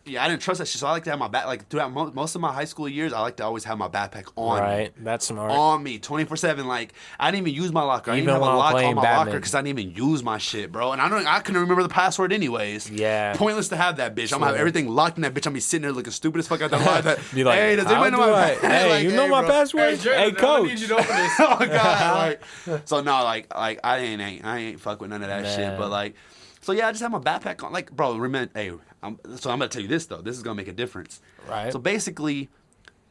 didn't trust that shit, so I like to have my back, like, throughout most of my high school years, I like to always have my backpack on me. That's smart. On me, 24/7, like, I didn't even use my locker. I didn't even have a lock on my locker, because I didn't even use my shit, bro, and I couldn't remember the password anyways. Yeah. Pointless to have that bitch. I'm gonna have everything locked in that bitch. I'm gonna be sitting there looking stupid as fuck out that line. Be like, hey, does anybody know my password? Hey, like, you know my password? Hey, coach. I need you to open this. Oh, God. So, no, like, I ain't fuck with none of that shit, but, like, so, yeah, I just have my backpack on. Like, bro, remember, I'm going to tell you this, though. This is going to make a difference. Right. So, basically,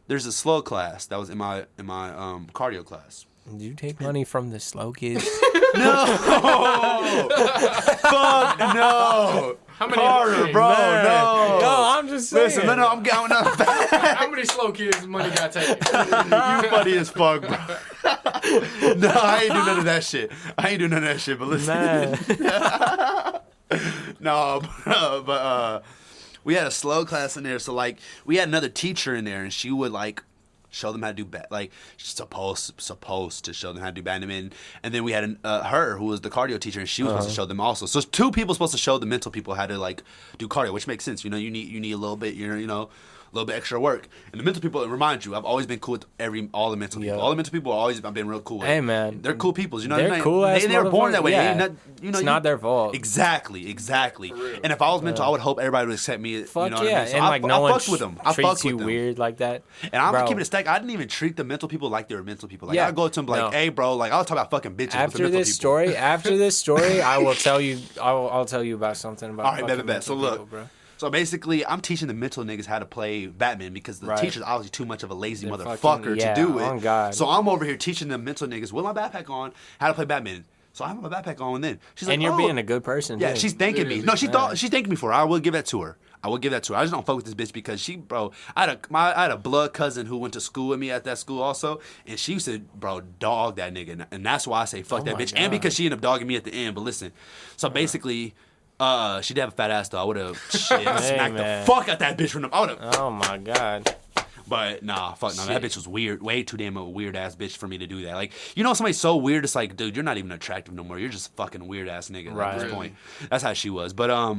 there's a slow class that was in my cardio class. Did you take money from the slow kids? No! Fuck, no! How many Carter, bro, no! No, I'm just saying. Listen, no, I'm going up. How many slow kids money got taken? You funny as fuck, bro. No, I ain't do none of that shit. But listen. No, but we had a slow class in there, so like we had another teacher in there, and she would like show them how to do like she's supposed to show them how to do badminton, and then we had her who was the cardio teacher, and she was supposed to show them also. So it's two people supposed to show the mental people how to like do cardio, which makes sense. You know, you need a little bit, you know. A little bit extra work, and the mental people. It reminds you, I've always been cool with all the mental people. All the mental people I've been real cool with. Hey man, they're cool people. You know, they're cool. They were born that way. Yeah. It's not their fault. Exactly. And if I was mental, I would hope everybody would accept me. Fuck you know yeah, what I mean? So and like no one fucked with them. treats you weird like that. And I'm gonna keep it a stack. I didn't even treat the mental people like they were mental people. Like I go to them like, hey bro, like I'll talk about fucking bitches. After this story, I will tell you. I'll tell you about something about. All right, bet. So look. Bro. So basically, I'm teaching the mental niggas how to play badminton because the teacher's obviously too much of a lazy motherfucker to do it. Oh God. So I'm over here teaching the mental niggas with my backpack on how to play badminton. So I have my backpack on, and then she's like, "And you're being a good person." Yeah, too. she's thanking me. No, she's thanking me for it. I will give that to her. I just don't fuck with this bitch because I had a blood cousin who went to school with me at that school also, and she used to, dog that nigga, and that's why I say fuck that bitch, and because she ended up dogging me at the end. But listen, so basically. She did have a fat ass though. I would have smacked the fuck out that bitch from the. Oh my God. But nah, fuck no. That bitch was weird. Way too damn a weird ass bitch for me to do that. Like, you know, somebody's so weird. It's like, dude, you're not even attractive no more. You're just a fucking weird ass nigga at this point. That's how she was. But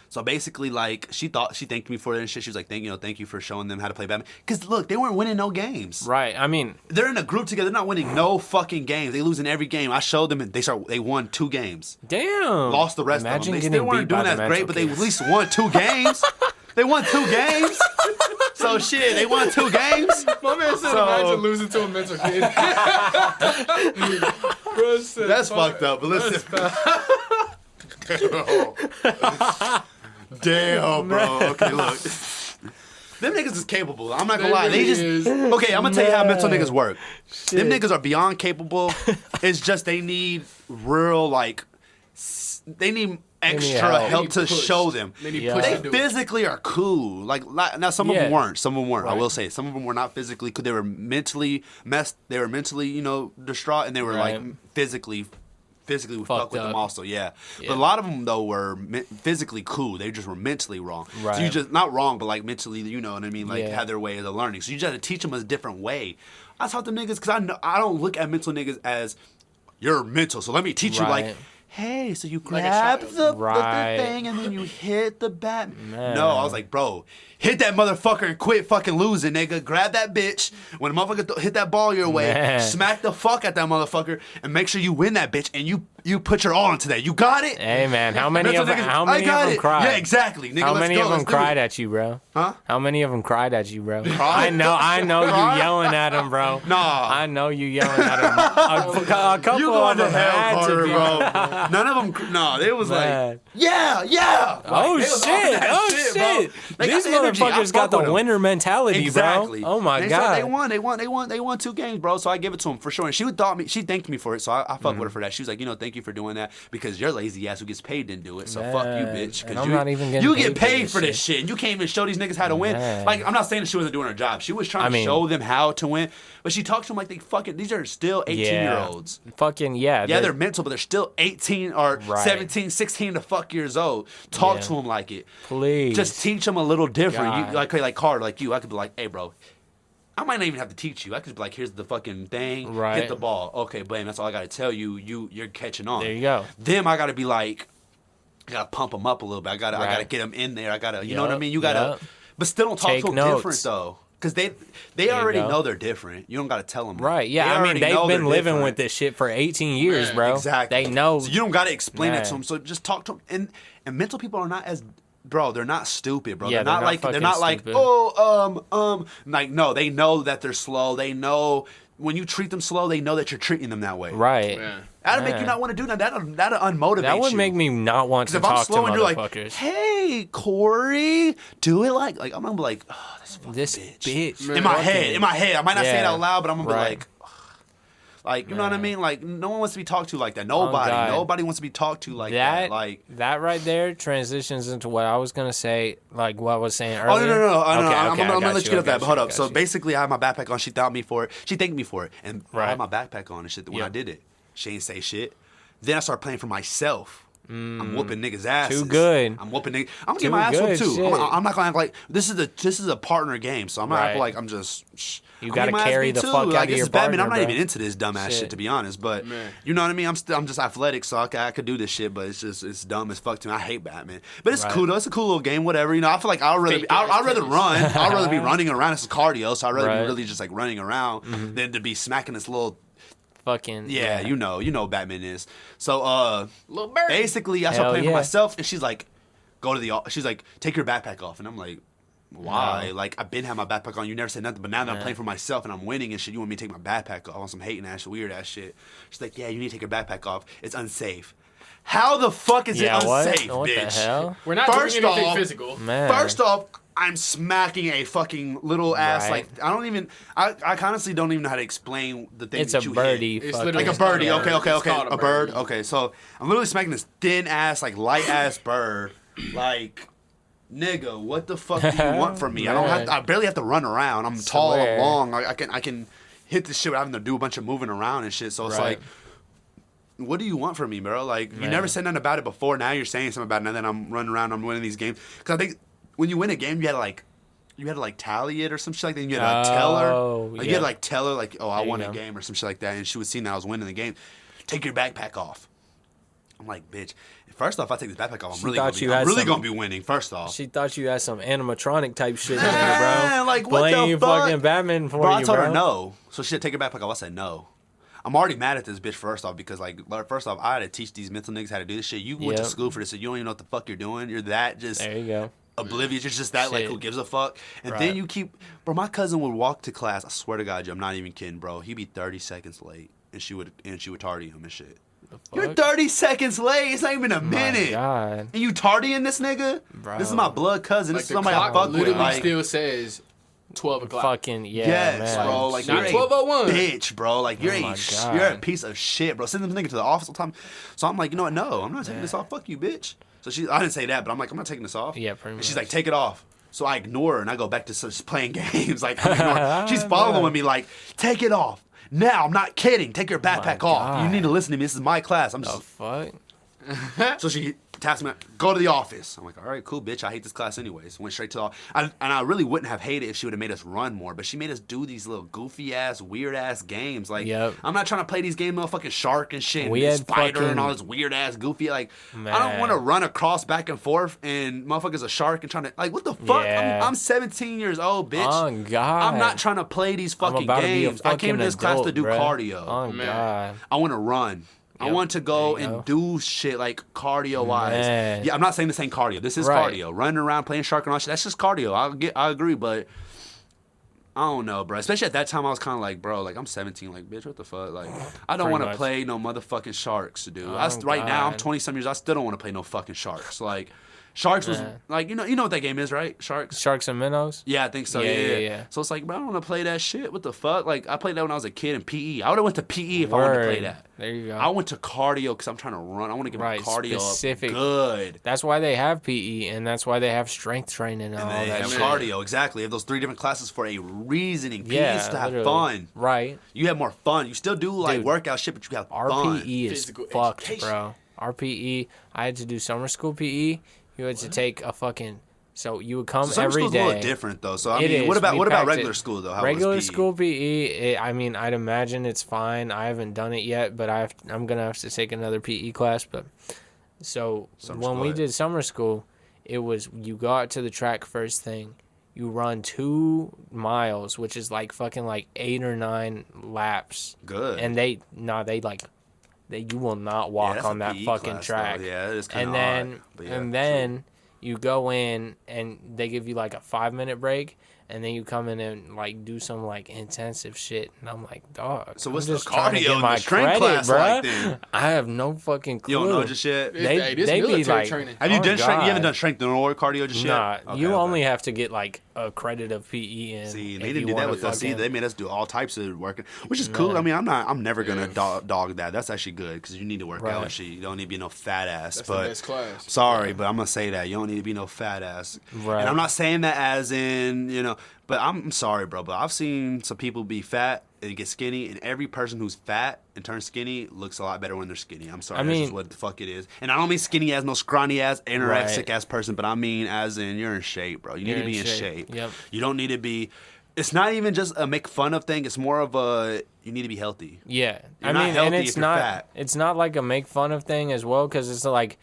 so basically, like, she thanked me for it and shit. She was like, thank you for showing them how to play badminton. Because, look, they weren't winning no games. Right. I mean, they're in a group together. They're not winning no fucking games. They losing every game. I showed them and they won 2 games. Damn. Lost the rest of them. They still weren't doing as great, but they at least won 2 games. They won 2 games. So, shit, they won 2 games. My man said, imagine losing to a mental kid. Bro said, that's fucked up, but listen. Damn, bro. Okay, look. Them niggas is capable. I'm not gonna lie. Okay, I'm gonna tell you how mental niggas work. Shit. Them niggas are beyond capable. It's just they need real, like, they need extra help to show them. They physically are cool. Like now, some of them weren't. Some of them weren't. Right. I will say some of them were not physically cool. They were mentally messed. They were mentally, distraught, and they were like physically we fuck with them also, But a lot of them though were physically cool. They just were mentally wrong. Right. So you just not wrong, but like mentally, you know what I mean? Like had their way of learning. So you just had to teach them a different way. I taught them niggas because I don't look at mental niggas as you're mental. So let me teach you like. Hey, so you grab the thing and then you hit the bat. Man. No, I was like, bro, hit that motherfucker and quit fucking losing, nigga. Grab that bitch. When a motherfucker hit that ball your way, smack the fuck at that motherfucker and make sure you win that bitch and you put your all into that. You got it? Hey, man, how many of them cried? Yeah, exactly. Nigga, how many of them cried at you, bro? Huh? How many of them cried at you, bro? I know you yelling at them, bro. Nah. I know you yelling at them. A couple you of them had to be. Bro. None of them, no, they was like, yeah. Oh, shit. These motherfuckers got the winner mentality, bro. Oh, my God. They won 2 games, bro, so I give it to them for sure. And she thanked me for it, so I fuck with her for that. She was like, thank you for doing that because your lazy ass who gets paid didn't do it, so fuck you, bitch. Because you get paid for this shit, and you can't even show these niggas how to win. Like, I'm not saying that she wasn't doing her job. She was trying to show them how to win, but she talked to them like these are still 18-year-olds. Yeah, they're mental, but they're still 18 or 17, 16 to fuck years old. Talk to them like it. Please. Just teach them a little different. You, like Carter, like you, I could be like, hey, bro, I might not even have to teach you. I could just be like, here's the fucking thing. Right. Hit the ball. Okay, bam, that's all I got to tell you. You're catching on. There you go. Them, I got to be like, I got to pump them up a little bit. I got to get them in there. I got to, you know what I mean? You got to, but still don't talk to them different, though. Because they already know they're different. You don't got to tell them. Right, yeah. I mean, they've been living with this shit for 18 years, bro. Exactly. They know. So you don't got to explain it to them. So just talk to them. And mental people are not as... Bro, they're not stupid, bro. Yeah, they're not like, oh, like, no, they know that they're slow. They know when you treat them slow, they know that you're treating them that way. Right. Yeah. That'll make you not want to do that. That'll unmotivate you. That would make me not want to talk to motherfuckers. If I'm slow and you're like, hey, Corey, do it like I'm gonna be like, oh, this bitch. In my head. I might not say it out loud, but I'm gonna be like, like, you know what I mean? Like, no one wants to be talked to like that. Nobody wants to be talked to like that. Like that right there transitions into what I was gonna say, like what I was saying earlier. Oh no. I'm gonna let you get up that. But hold up. So basically, I had my backpack on. She thanked me for it. She thanked me for it, and I had my backpack on and shit. When I did it, she ain't say shit. Then I started playing for myself. I'm whooping niggas' asses. Too good. I'm whooping niggas. I'm gonna get my ass whooped too. I'm not gonna act like this is a partner game. So I'm not acting like I'm just. You gotta carry the fuck out of your partner. I'm not even into this dumbass shit to be honest. But you know what I mean. I'm just athletic, so I could do this shit. But it's dumb as fuck to me. I hate Batman. But it's cool though. It's a cool little game. Whatever. You know. I feel like I'd rather run. I'd rather be running around. It's cardio, so I'd rather be really just like running around than to be smacking this little. Fucking you know Batman is. So basically I started playing for myself and she's like she's like, take your backpack off, and I'm like, why? Like, I've been having my backpack on, you never said nothing, but now that I'm playing for myself and I'm winning and shit, you want me to take my backpack off on some hating ass weird ass shit. She's like, yeah, you need to take your backpack off, it's unsafe. How the fuck is it unsafe, what bitch? The hell? We're not doing anything physical. Man. First off, I'm smacking a fucking little ass, like, I honestly don't even know how to explain the thing that you hit. It's like a birdie. Okay. A bird. Okay, so I'm literally smacking this thin ass, like light ass bird. Like, nigga, what the fuck do you want from me? I barely have to run around. I'm tall, I'm long. I can hit this shit without having to do a bunch of moving around and shit. So it's like, what do you want from me, bro? Like, you never said nothing about it before. Now you're saying something about it. And then I'm running around. I'm winning these games. Because I think when you win a game, you had to like tally it or some shit like that. And you had to tell her. You had to like tell her like, oh, I won a game or some shit like that. And she was seeing that I was winning the game. Take your backpack off. I'm like, bitch. First off, I take this backpack off. I'm really gonna be winning. First off, she thought you had some animatronic type shit in there, bro. Like, what the fuck? Fucking Batman for bro, you, I told her no. So she said, take your backpack off. I said no. I'm already mad at this bitch first off because, like, first off, I had to teach these mental niggas how to do this shit. You went to school for this, so you don't even know what the fuck you're doing. You're that just there you go. Oblivious. You're just that like who gives a fuck. And then you keep, bro. My cousin would walk to class. I swear to God, I'm not even kidding, bro. He'd be 30 seconds late, and she would tardy him and shit. You're 30 seconds late. It's not even a minute. God. And you tardying this nigga? Bro. This is my blood cousin. This is somebody I fuck with. Literally still says 12 o'clock. Fucking yes, man. bro. Like not you're 12:01. bitch, bro. Like you're you're a piece of shit, bro. Sending them nigga to the office all the time. So I'm like, you know what? No, I'm not taking this off. Fuck you, bitch. So I didn't say that, but I'm like, I'm not taking this off. Yeah, pretty much. And she's like, take it off. So I ignore her and I go back to just playing games. Like she's following me, like, take it off. Now, I'm not kidding. Take your backpack off. You need to listen to me. This is my class. I'm just. The fuck? So she tasked me, go to the office. I'm like, all right, cool, bitch. I hate this class anyways. Went straight to the office. And I really wouldn't have hated it if she would have made us run more, but she made us do these little goofy-ass, weird-ass games. Like, I'm not trying to play these games, motherfucking shark and shit, we and spider and all this weird-ass, goofy. Like, man. I don't want to run across back and forth and motherfuckers a shark and trying to, like, what the fuck? Yeah. I'm 17 years old, bitch. Oh, God. I'm not trying to play these fucking games. I came to this class to do cardio. Oh, man. God. I want to run. Yep. I want to go and do shit like cardio-wise. Yeah, I'm not saying this ain't cardio. This is cardio. Running around, playing shark and all shit. That's just cardio. I agree, but I don't know, bro. Especially at that time, I was kind of like, bro, like I'm 17, like bitch, what the fuck? Like I don't want to play no motherfucking sharks, dude. Right now, I'm 20-some years. I still don't want to play no fucking sharks. Like Sharks was like, you know what that game is, right? Sharks and Minnows? Yeah, I think so. Yeah. So it's like, bro, I don't want to play that shit. What the fuck? Like, I played that when I was a kid in PE. I would have went to PE if I wanted to play that. There you go. I went to cardio because I'm trying to run. I want to get my cardio up good. That's why they have PE, and that's why they have strength training and all that shit. Cardio, exactly. They have those 3 different classes for a reasoning. PE is to have fun. Right. You have more fun. You still do like workout shit, but you have fun. RPE is fucked, bro. RPE, I had to do summer school PE. You had to take a fucking... So you would come every day. Summer school's a little different, though. So, I mean, what about regular school, though? How regular was PE? school PE, I mean, I'd imagine it's fine. I haven't done it yet, but I'm going to have to take another PE class. But so when we did summer school, it was you go out to the track first thing. You run 2 miles, which is like fucking like 8 or 9 laps. Good. And you will not walk on that fucking track. Though. Yeah, it is kind of odd. And then you go in and they give you like a 5-minute break, and then you come in and like do some like intensive shit, and I'm like, dog. So what's the cardio in my strength class like then? I have no fucking clue. You don't know just yit. They be like, training. Have you done strength? You haven't done strength or cardio just yet? Nah, you only have to get like a credit of PE in. See, they didn't do that with us either. They made us do all types of working, which is cool. I mean, I'm never gonna dog that. That's actually good because you need to work out and shit. You don't need to be no fat ass. That's but the best class. Sorry, but I'm gonna say that you don't need to be no fat ass. Right. And I'm not saying that as in but I'm sorry, bro. But I've seen some people be fat and get skinny, and every person who's fat and turns skinny looks a lot better when they're skinny. I'm sorry, that's just what the fuck it is. And I don't mean skinny as no scrawny ass, anorexic ass person, but I mean as in you're in shape, bro. You need to be in shape. Yep. You don't need to be. It's not even just a make fun of thing. It's more of a you need to be healthy. Yeah, you're not healthy and it's not fat. It's not like a make fun of thing as well, because it's like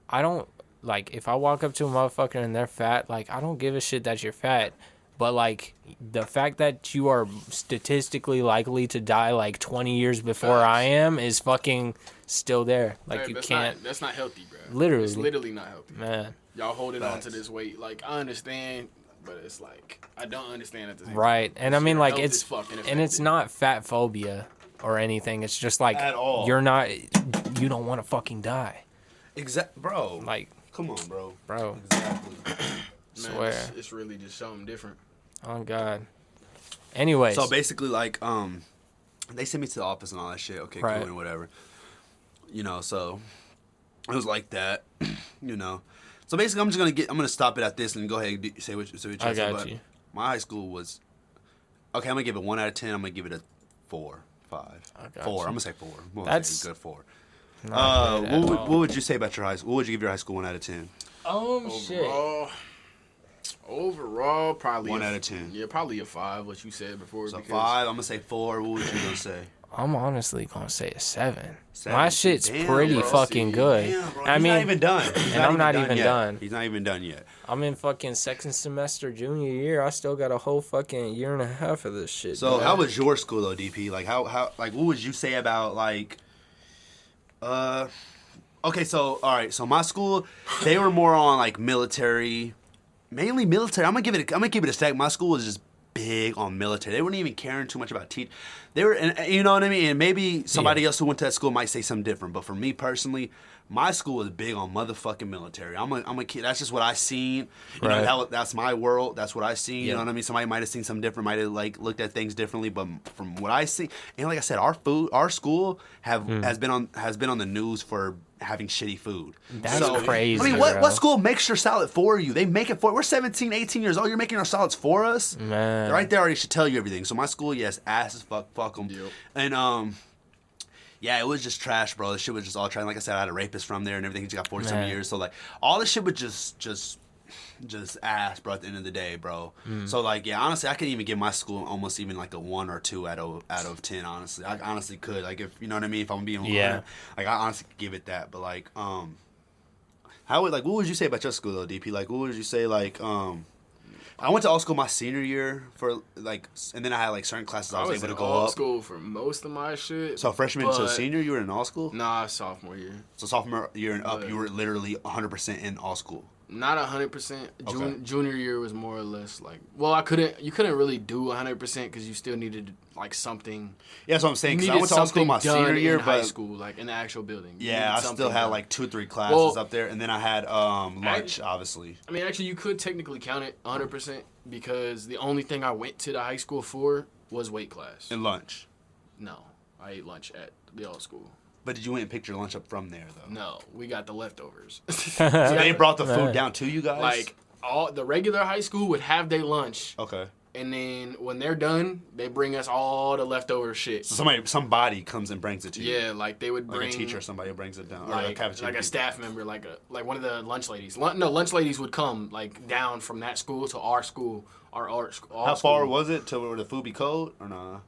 I don't like if I walk up to a motherfucker and they're fat, like I don't give a shit that you're fat. But, like, the fact that you are statistically likely to die, like, 20 years before I am is fucking still there. Like, you can't... That's not healthy, bro. Literally. It's literally not healthy. Man. Y'all holding on to this weight. Like, I understand, but it's like, I don't understand at the same time. Right. And, I mean, like, it's not fat phobia or anything. It's just, like, at all. You don't want to fucking die. Bro. Like... Come on, bro. Bro. Exactly. Man, swear. It's really just something different. Oh God. Anyways. So basically, like, they sent me to the office and all that shit. Okay, cool and whatever. So it was like that. So basically, I'm gonna stop it at this and go ahead and say what you I got you. My high school was okay. I'm gonna give it 1 out of 10. I'm gonna give it a 4, 5, 4. I'm gonna say 4. That's a good 4. What would you say about your high school? What would you give your high school 1 out of 10? Shit. Overall, probably 1 out of 10. Yeah, probably a 5. What you said before. So 5. I'm gonna say 4. What would you gonna say? I'm honestly gonna say a 7. My shit's pretty fucking good. Damn, I mean, not even done. I'm not even done. He's not even done yet. I'm in fucking second semester junior year. I still got a whole fucking year and a half of this shit. So how was your school though, DP? Like how what would you say about like okay, so all right, so my school, they were more on like military, mainly military. I'm gonna keep it a stack. My school was just big on military. They weren't even caring too much about teach. They were, and you know what I mean. And maybe somebody else who went to that school might say something different. But for me personally, My school was big on motherfucking military. I'm a kid. That's just what I seen. You Right. know, that's my world. That's what I seen. You know what I mean? Somebody might have seen something different, might have like looked at things differently. But from what I see, and like I said, our school has been on the news for having shitty food. That's crazy. I mean, what school makes your salad for you? They make it for. We're 17, 18 years old. You're making our salads for us. Man. Right there already should tell you everything. So my school, yes, ass as fuck them. Yep. And yeah, it was just trash, bro. The shit was just all trash. Like I said, I had a rapist from there and everything. He just got 40-some years. So, like, all this shit was just ass, bro, at the end of the day, bro. So, like, yeah, honestly, I could even give my school almost even, like, a 1 or 2 out of 10, honestly. I honestly could. Like, if, you know what I mean? If I'm being 100, like, I honestly could give it that. But, like, what would you say about your school, though, DP? Like, what would you say, like, I went to all school my senior year for like, and then I had like certain classes I was able to go all up. School for most of my shit. So freshman to senior, you were in all school? Nah, sophomore year. So sophomore year and up, you were literally 100% in all school. Not 100%. Okay. Junior year was more or less like, well, you couldn't really do 100% because you still needed like something. Yeah, that's what I'm saying. Because I went to all school my senior year, in high school, like in the actual building. Yeah, I still had like 2 or 3 classes up there, and then I had lunch, obviously. I mean, actually, you could technically count it 100% because the only thing I went to the high school for was weight class. And lunch. No, I ate lunch at the old school. But did you went and pick your lunch up from there, though? No, we got the leftovers. So they brought the food down to you guys? Like, all the regular high school would have their lunch. Okay. And then when they're done, they bring us all the leftover shit. So somebody comes and brings it to you? Yeah, like they would bring... Like a teacher, somebody brings it down. Like a staff member, like one of the lunch ladies. Lunch ladies would come, like, down from that school to our school, our art school. How far was it to where the food be cold, or nah?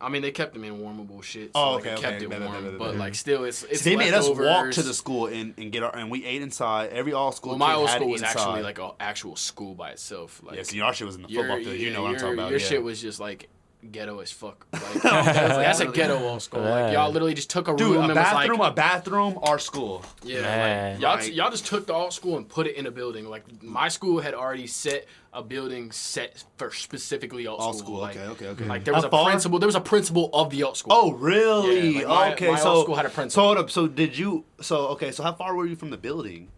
I mean, they kept them in warmable shit. So it kept it warm. But, like, still, it's they made us leftovers. walk to the school and we ate inside. Every all school my old had school was inside. Actually, like, an actual school by itself. Like, yeah, see, our shit was in the football field. You know what I'm talking about. Your shit was just, like, ghetto as fuck. Like, that's a ghetto old school. Like, y'all literally just took a room and a bathroom, our school. Yeah, like, y'all just took the alt school and put it in a building. Like, my school had already set a building set for specifically alt school. Like, okay. Like, there was a principal of the alt school. Oh, really? Yeah, like my alt school had a principal. So hold up. So how far were you from the building?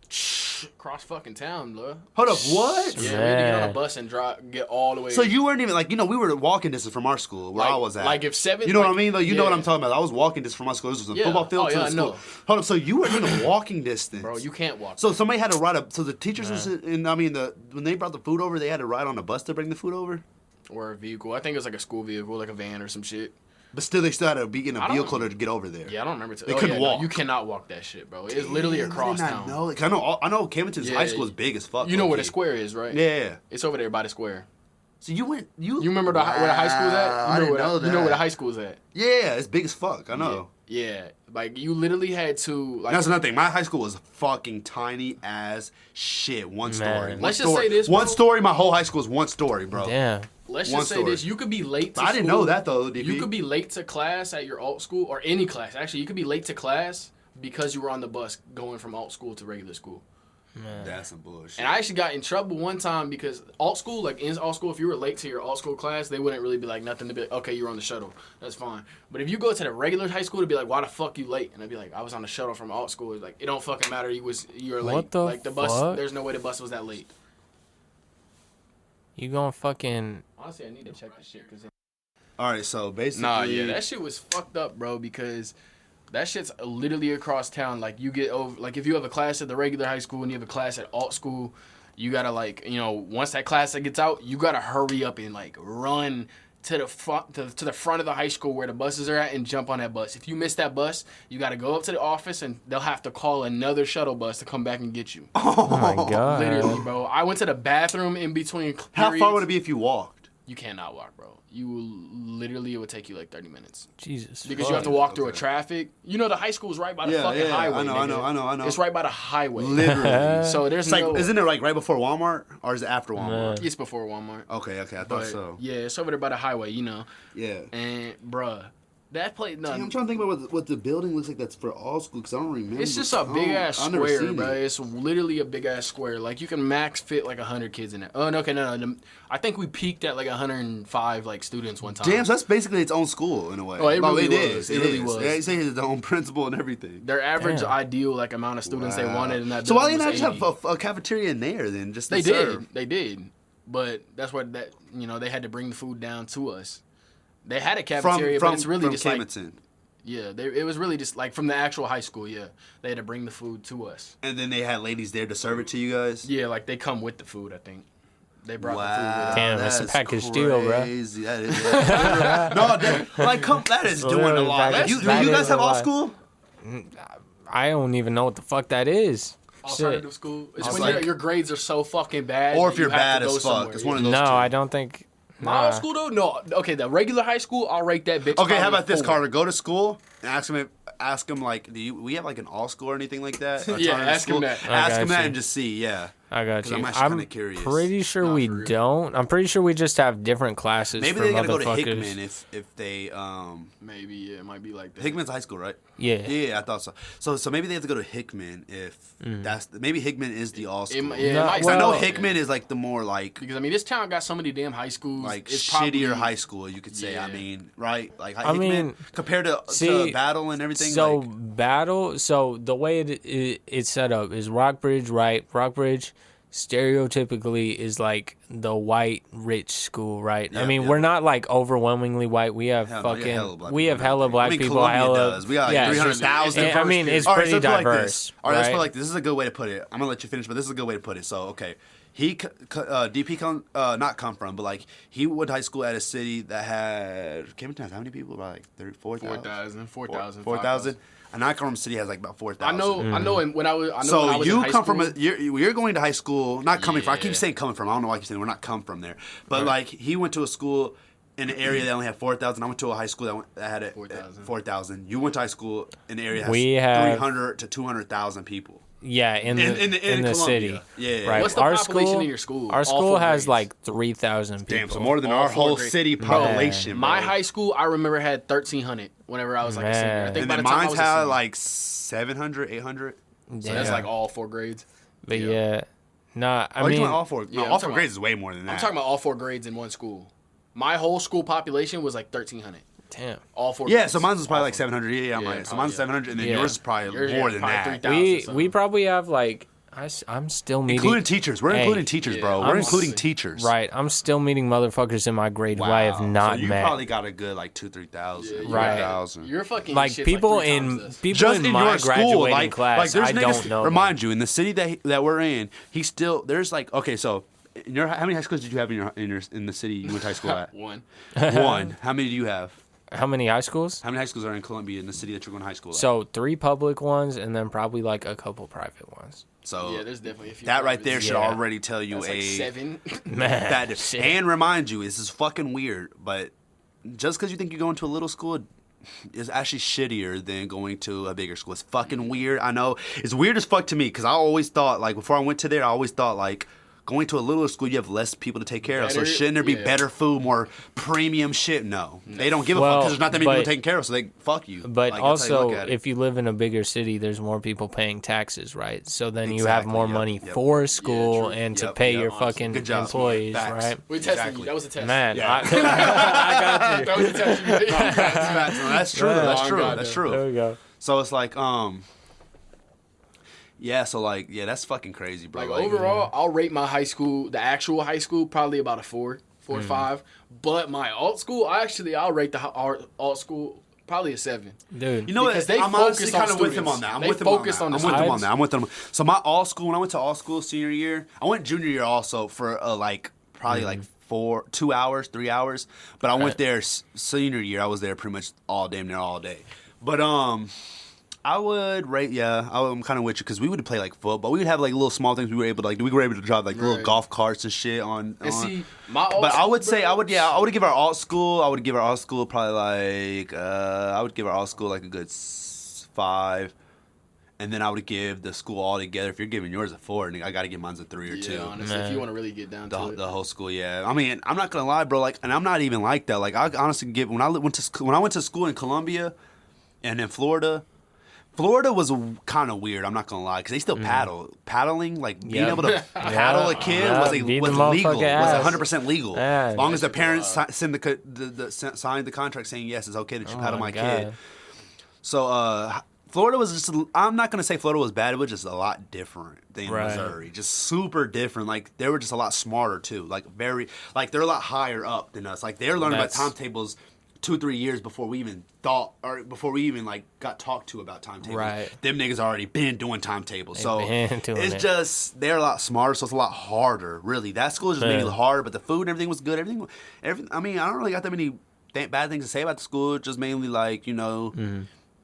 Cross fucking town, bro. Hold up, what? Yeah, we had to get on a bus and get all the way. So you weren't even like, we were walking distance from our school where I was at. Like if 7, you know what I mean? Though you know what I'm talking about. I was walking distance from my school. This was a football field to the school. Hold up, so you weren't even walking distance, bro. You can't walk. So somebody had to ride up. So the teachers was in. I mean, when they brought the food over, they had to ride on a bus to bring the food over. Or a vehicle. I think it was like a school vehicle, like a van or some shit. But still, they still had to be in a vehicle to get over there. Yeah, I don't remember. They couldn't walk. No, you cannot walk that shit, bro. It's literally across town. I know Camden's high school is big as fuck. You know where the square is, right? Yeah. It's over there by the square. So you went... You remember where the high school is at? I didn't know that. You know where the high school is at? Yeah, it's big as fuck. I know. Yeah. Like, you literally had to... Like, that's another thing. My high school was fucking tiny as shit. One story. Let's just say this, bro. One story. My whole high school is one story, bro. Yeah. Let's just say this. You could be late to school. I didn't know that, though, DP. You could be late to class at your alt school, or any class. Actually, you could be late to class because you were on the bus going from alt school to regular school. Man. That's some bullshit. And I actually got in trouble one time because alt school, like in alt school, if you were late to your alt school class, they wouldn't really be like nothing to be like, okay, you're on the shuttle. That's fine. But if you go to the regular high school, to be like, why the fuck you late? And I'd be like, I was on the shuttle from alt school. It's like, it don't fucking matter. You were late. What the like the bus, fuck? there's no way the bus was that late. You gonna fucking... Honestly, I need to check this shit. All right, so basically... Nah, yeah, that shit was fucked up, bro, because that shit's literally across town. Like, you get over... Like, if you have a class at the regular high school and you have a class at alt school, you gotta, like, once that class gets out, you gotta hurry up and, like, run to the front to the front of the high school where the buses are at and jump on that bus. If you miss that bus, you gotta go up to the office and they'll have to call another shuttle bus to come back and get you. Oh my god. Literally, bro. I went to the bathroom in between periods. How far would it be if you walked? You cannot walk, bro. It would take you like 30 minutes. Jesus. Because you have to walk through a traffic. You know, the high school is right by the fucking highway. I know. It's right by the highway. Literally. So there's isn't it like right before Walmart? Or is it after Walmart? It's before Walmart. Okay, I thought so. Yeah, it's over there by the highway, Yeah. And, bruh, That place, no. I'm trying to think about what the building looks like that's for all school, because I don't remember. It's just a big-ass square, bro. It's literally a big-ass square. Like, you can max fit, like, 100 kids in it. Oh, no, okay, no. I think we peaked at, like, 105, like, students one time. Damn, so that's basically its own school, in a way. Oh, it really was. It really was. They say it's their own principal and everything. Their average ideal, like, amount of students they wanted in that building. So why didn't they just have a cafeteria in there, then? Just They did. They did. But that's what that, they had to bring the food down to us. They had a cafeteria, but it's really just Camerton. like... Yeah, it was really just like from the actual high school. Yeah, they had to bring the food to us, and then they had ladies there to serve it to you guys. Yeah, like they come with the food. I think they brought the food with them. Damn, that's a package deal, bro. That is. That is doing a lot. You guys have all school? I don't even know what the fuck that is. Alternative school. It's when your grades are so fucking bad. Or if you're bad as fuck. It's one of those. No, two. I don't think. My old school though, no. Okay, the regular high school, I'll rate that bitch. Okay, how about this, Carter? Go to school and ask him like, we have like an all school or anything like that? Yeah, ask him that. Ask him that and just see. Yeah. I got you. I'm actually kind of curious. Pretty sure we don't. I'm pretty sure we just have different classes. Maybe they gotta go to Hickman if they maybe it might be like that. Hickman's high school, right? Yeah. Yeah, I thought so. So maybe they have to go to Hickman if maybe Hickman is the all school. I know Hickman is like the more like, because I mean this town got so many damn high schools, like shittier high school, you could say. Yeah. I mean, right? Like I mean, compared to Battle and everything. So like, Battle. So the way it's set up is Rockbridge, right? Rockbridge stereotypically is like the white rich school, right? I mean, we're not like overwhelmingly white. We have hella black people. Does. We got like 300,000. I mean, it's pretty diverse. All right, let's put it like this. This is a good way to put it. I'm gonna let you finish, but this is a good way to put it. So, okay, DP not come from, but like he went to high school at a city that had Camerton has how many people? About like 4,000. 4,000. And Icon City has like about 4,000. I know. And when I was, so you come from you're going to high school, not coming from. I keep saying coming from. I don't know why I keep saying we're not come from there. But like he went to a school in an area that only had 4,000. I went to a high school that had 4,000. You went to high school in an area that has 300 to 200,000 people. Yeah, in the city. Yeah. Right. What's the population in your school? Our school has like 3,000 people. Damn, so more than our whole city population. My high school, I remember, had 1,300 whenever I was like a senior. I think and then mine's had like 700, 800. So that's like all 4 grades. But I mean, all 4. No, all 4 grades is way more than that. I'm talking about all 4 grades in one school. My whole school population was like 1,300. Damn. All 4 grades. So mine's was probably like 700. Yeah, so mine's 700, and then yours is probably more than that. We probably have like I'm still meeting including teachers. We're including teachers, bro. We're including teachers. Right. I'm still meeting motherfuckers in my grade who I have not met. You probably got a good like 2,000-3,000. Right. 4,000. You're fucking like shit people like in just in my your school, graduating class. There's I don't know. Remind you, in the city that we're in, there's like so. How many high schools did you have in the city you went to high school at? One. How many do you have? How many high schools? How many high schools are in Columbia in the city that you're going to high school at? So 3 public ones and then probably like a couple private ones. So yeah, there's definitely a few. That right there should already tell you like 7. And remind you, this is fucking weird, but just because you think you're going to a little school is actually shittier than going to a bigger school. It's fucking weird. I know. It's weird as fuck to me because I always thought, like, before I went to there, I always thought, like, going to a little school, you have less people to take care of. So shouldn't there be better food, more premium shit? No. They don't give a fuck because there's not that many people taking care of, so they fuck you. But like, also, if you live in a bigger city, there's more people paying taxes, right? So then you have more money for school and to pay your fucking employees, right? We tested you. That was a test. Man, I got you. That was a test. That's true. That's true. There we go. So it's like, yeah, so like, that's fucking crazy, bro. Like overall, I'll rate my high school, the actual high school, probably about a 4 or 5. But my alt school, I'll rate the alt school probably a 7. Dude, you know what? I'm honestly kind of with him on that. I'm with him on that. So my alt school, when I went to alt school senior year, I went junior year also for probably like 2 hours, 3 hours. But I went there senior year. I was there pretty much damn near all day. But I would rate, I'm kind of with you because we would play like football. We would have like little small things we were able to drive like little golf carts and shit on. See, I would give our alt school. probably like I would give our alt school like a good 5. And then I would give the school all together. If you're giving yours a 4, I got to give mine a 3 or 2. Honestly, if you want to really get down to it. The whole school, yeah. I mean, I'm not gonna lie, bro. Like, and I'm not even like that. Like, I honestly when I went to school in Columbia, and in Florida. Florida was kind of weird. I'm not gonna lie, because they still paddling, like being able to paddle a kid was legal. Was 100% legal, as long as the parents signed the contract saying yes, it's okay that you paddle my kid. So Florida was just. I'm not gonna say Florida was bad. It was just a lot different than Missouri. Just super different. Like they were just a lot smarter too. Like they're a lot higher up than us. Like they're learning about timetables 2-3 years before we even thought, or before we even like got talked to about timetables. Right. Them niggas already been doing timetables. So it's just they're a lot smarter, so it's a lot harder. Really, that school just made it harder, but the food and everything was good. Everything. I mean, I don't really got that many bad things to say about the school. Just mainly like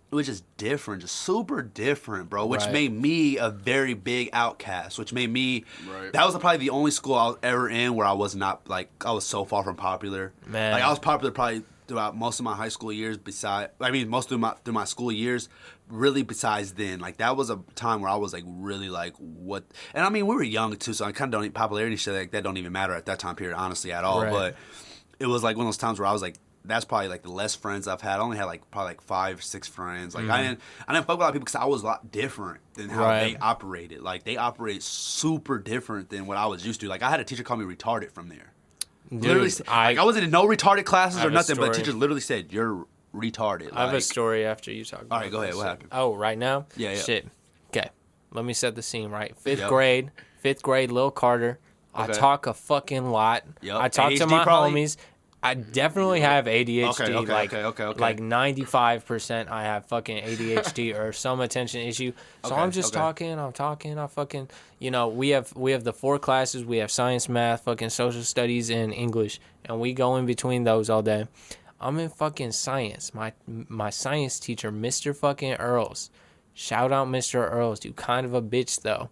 it was just different, just super different, bro. Which made me a very big outcast. Which made me that was probably the only school I was ever in where I was not like I was so far from popular. Man, like I was popular probably throughout most of my high school years. Most of my school years, really. Besides then, like that was a time where I was like really like what. And I mean, we were young too, so I kind of don't popularity shit like that don't even matter at that time period, honestly, at all. Right. But it was like one of those times where I was like. That's probably like the less friends I've had. I only had like probably like 5 or 6 friends. Like I didn't fuck with a lot of people because I was a lot different than how they operated. Like they operated super different than what I was used to. Like I had a teacher call me retarded from there. Dude, literally, I wasn't in no retarded classes or nothing, but the teacher literally said you're retarded. I have a story after you talk. All right, go ahead. What happened? Oh, right now? Yeah. Shit. Okay, let me set the scene right. Fifth grade, Lil Carter. Okay. I talk a fucking lot. Yep. I talk ADHD to my homies. I definitely have ADHD. Okay. Like 95% I have fucking ADHD or some attention issue. So I'm just talking. I fucking, we have the 4 classes. We have science, math, fucking social studies, and English. And we go in between those all day. I'm in fucking science. My science teacher, Mr. fucking Earls. Shout out Mr. Earls, you kind of a bitch though.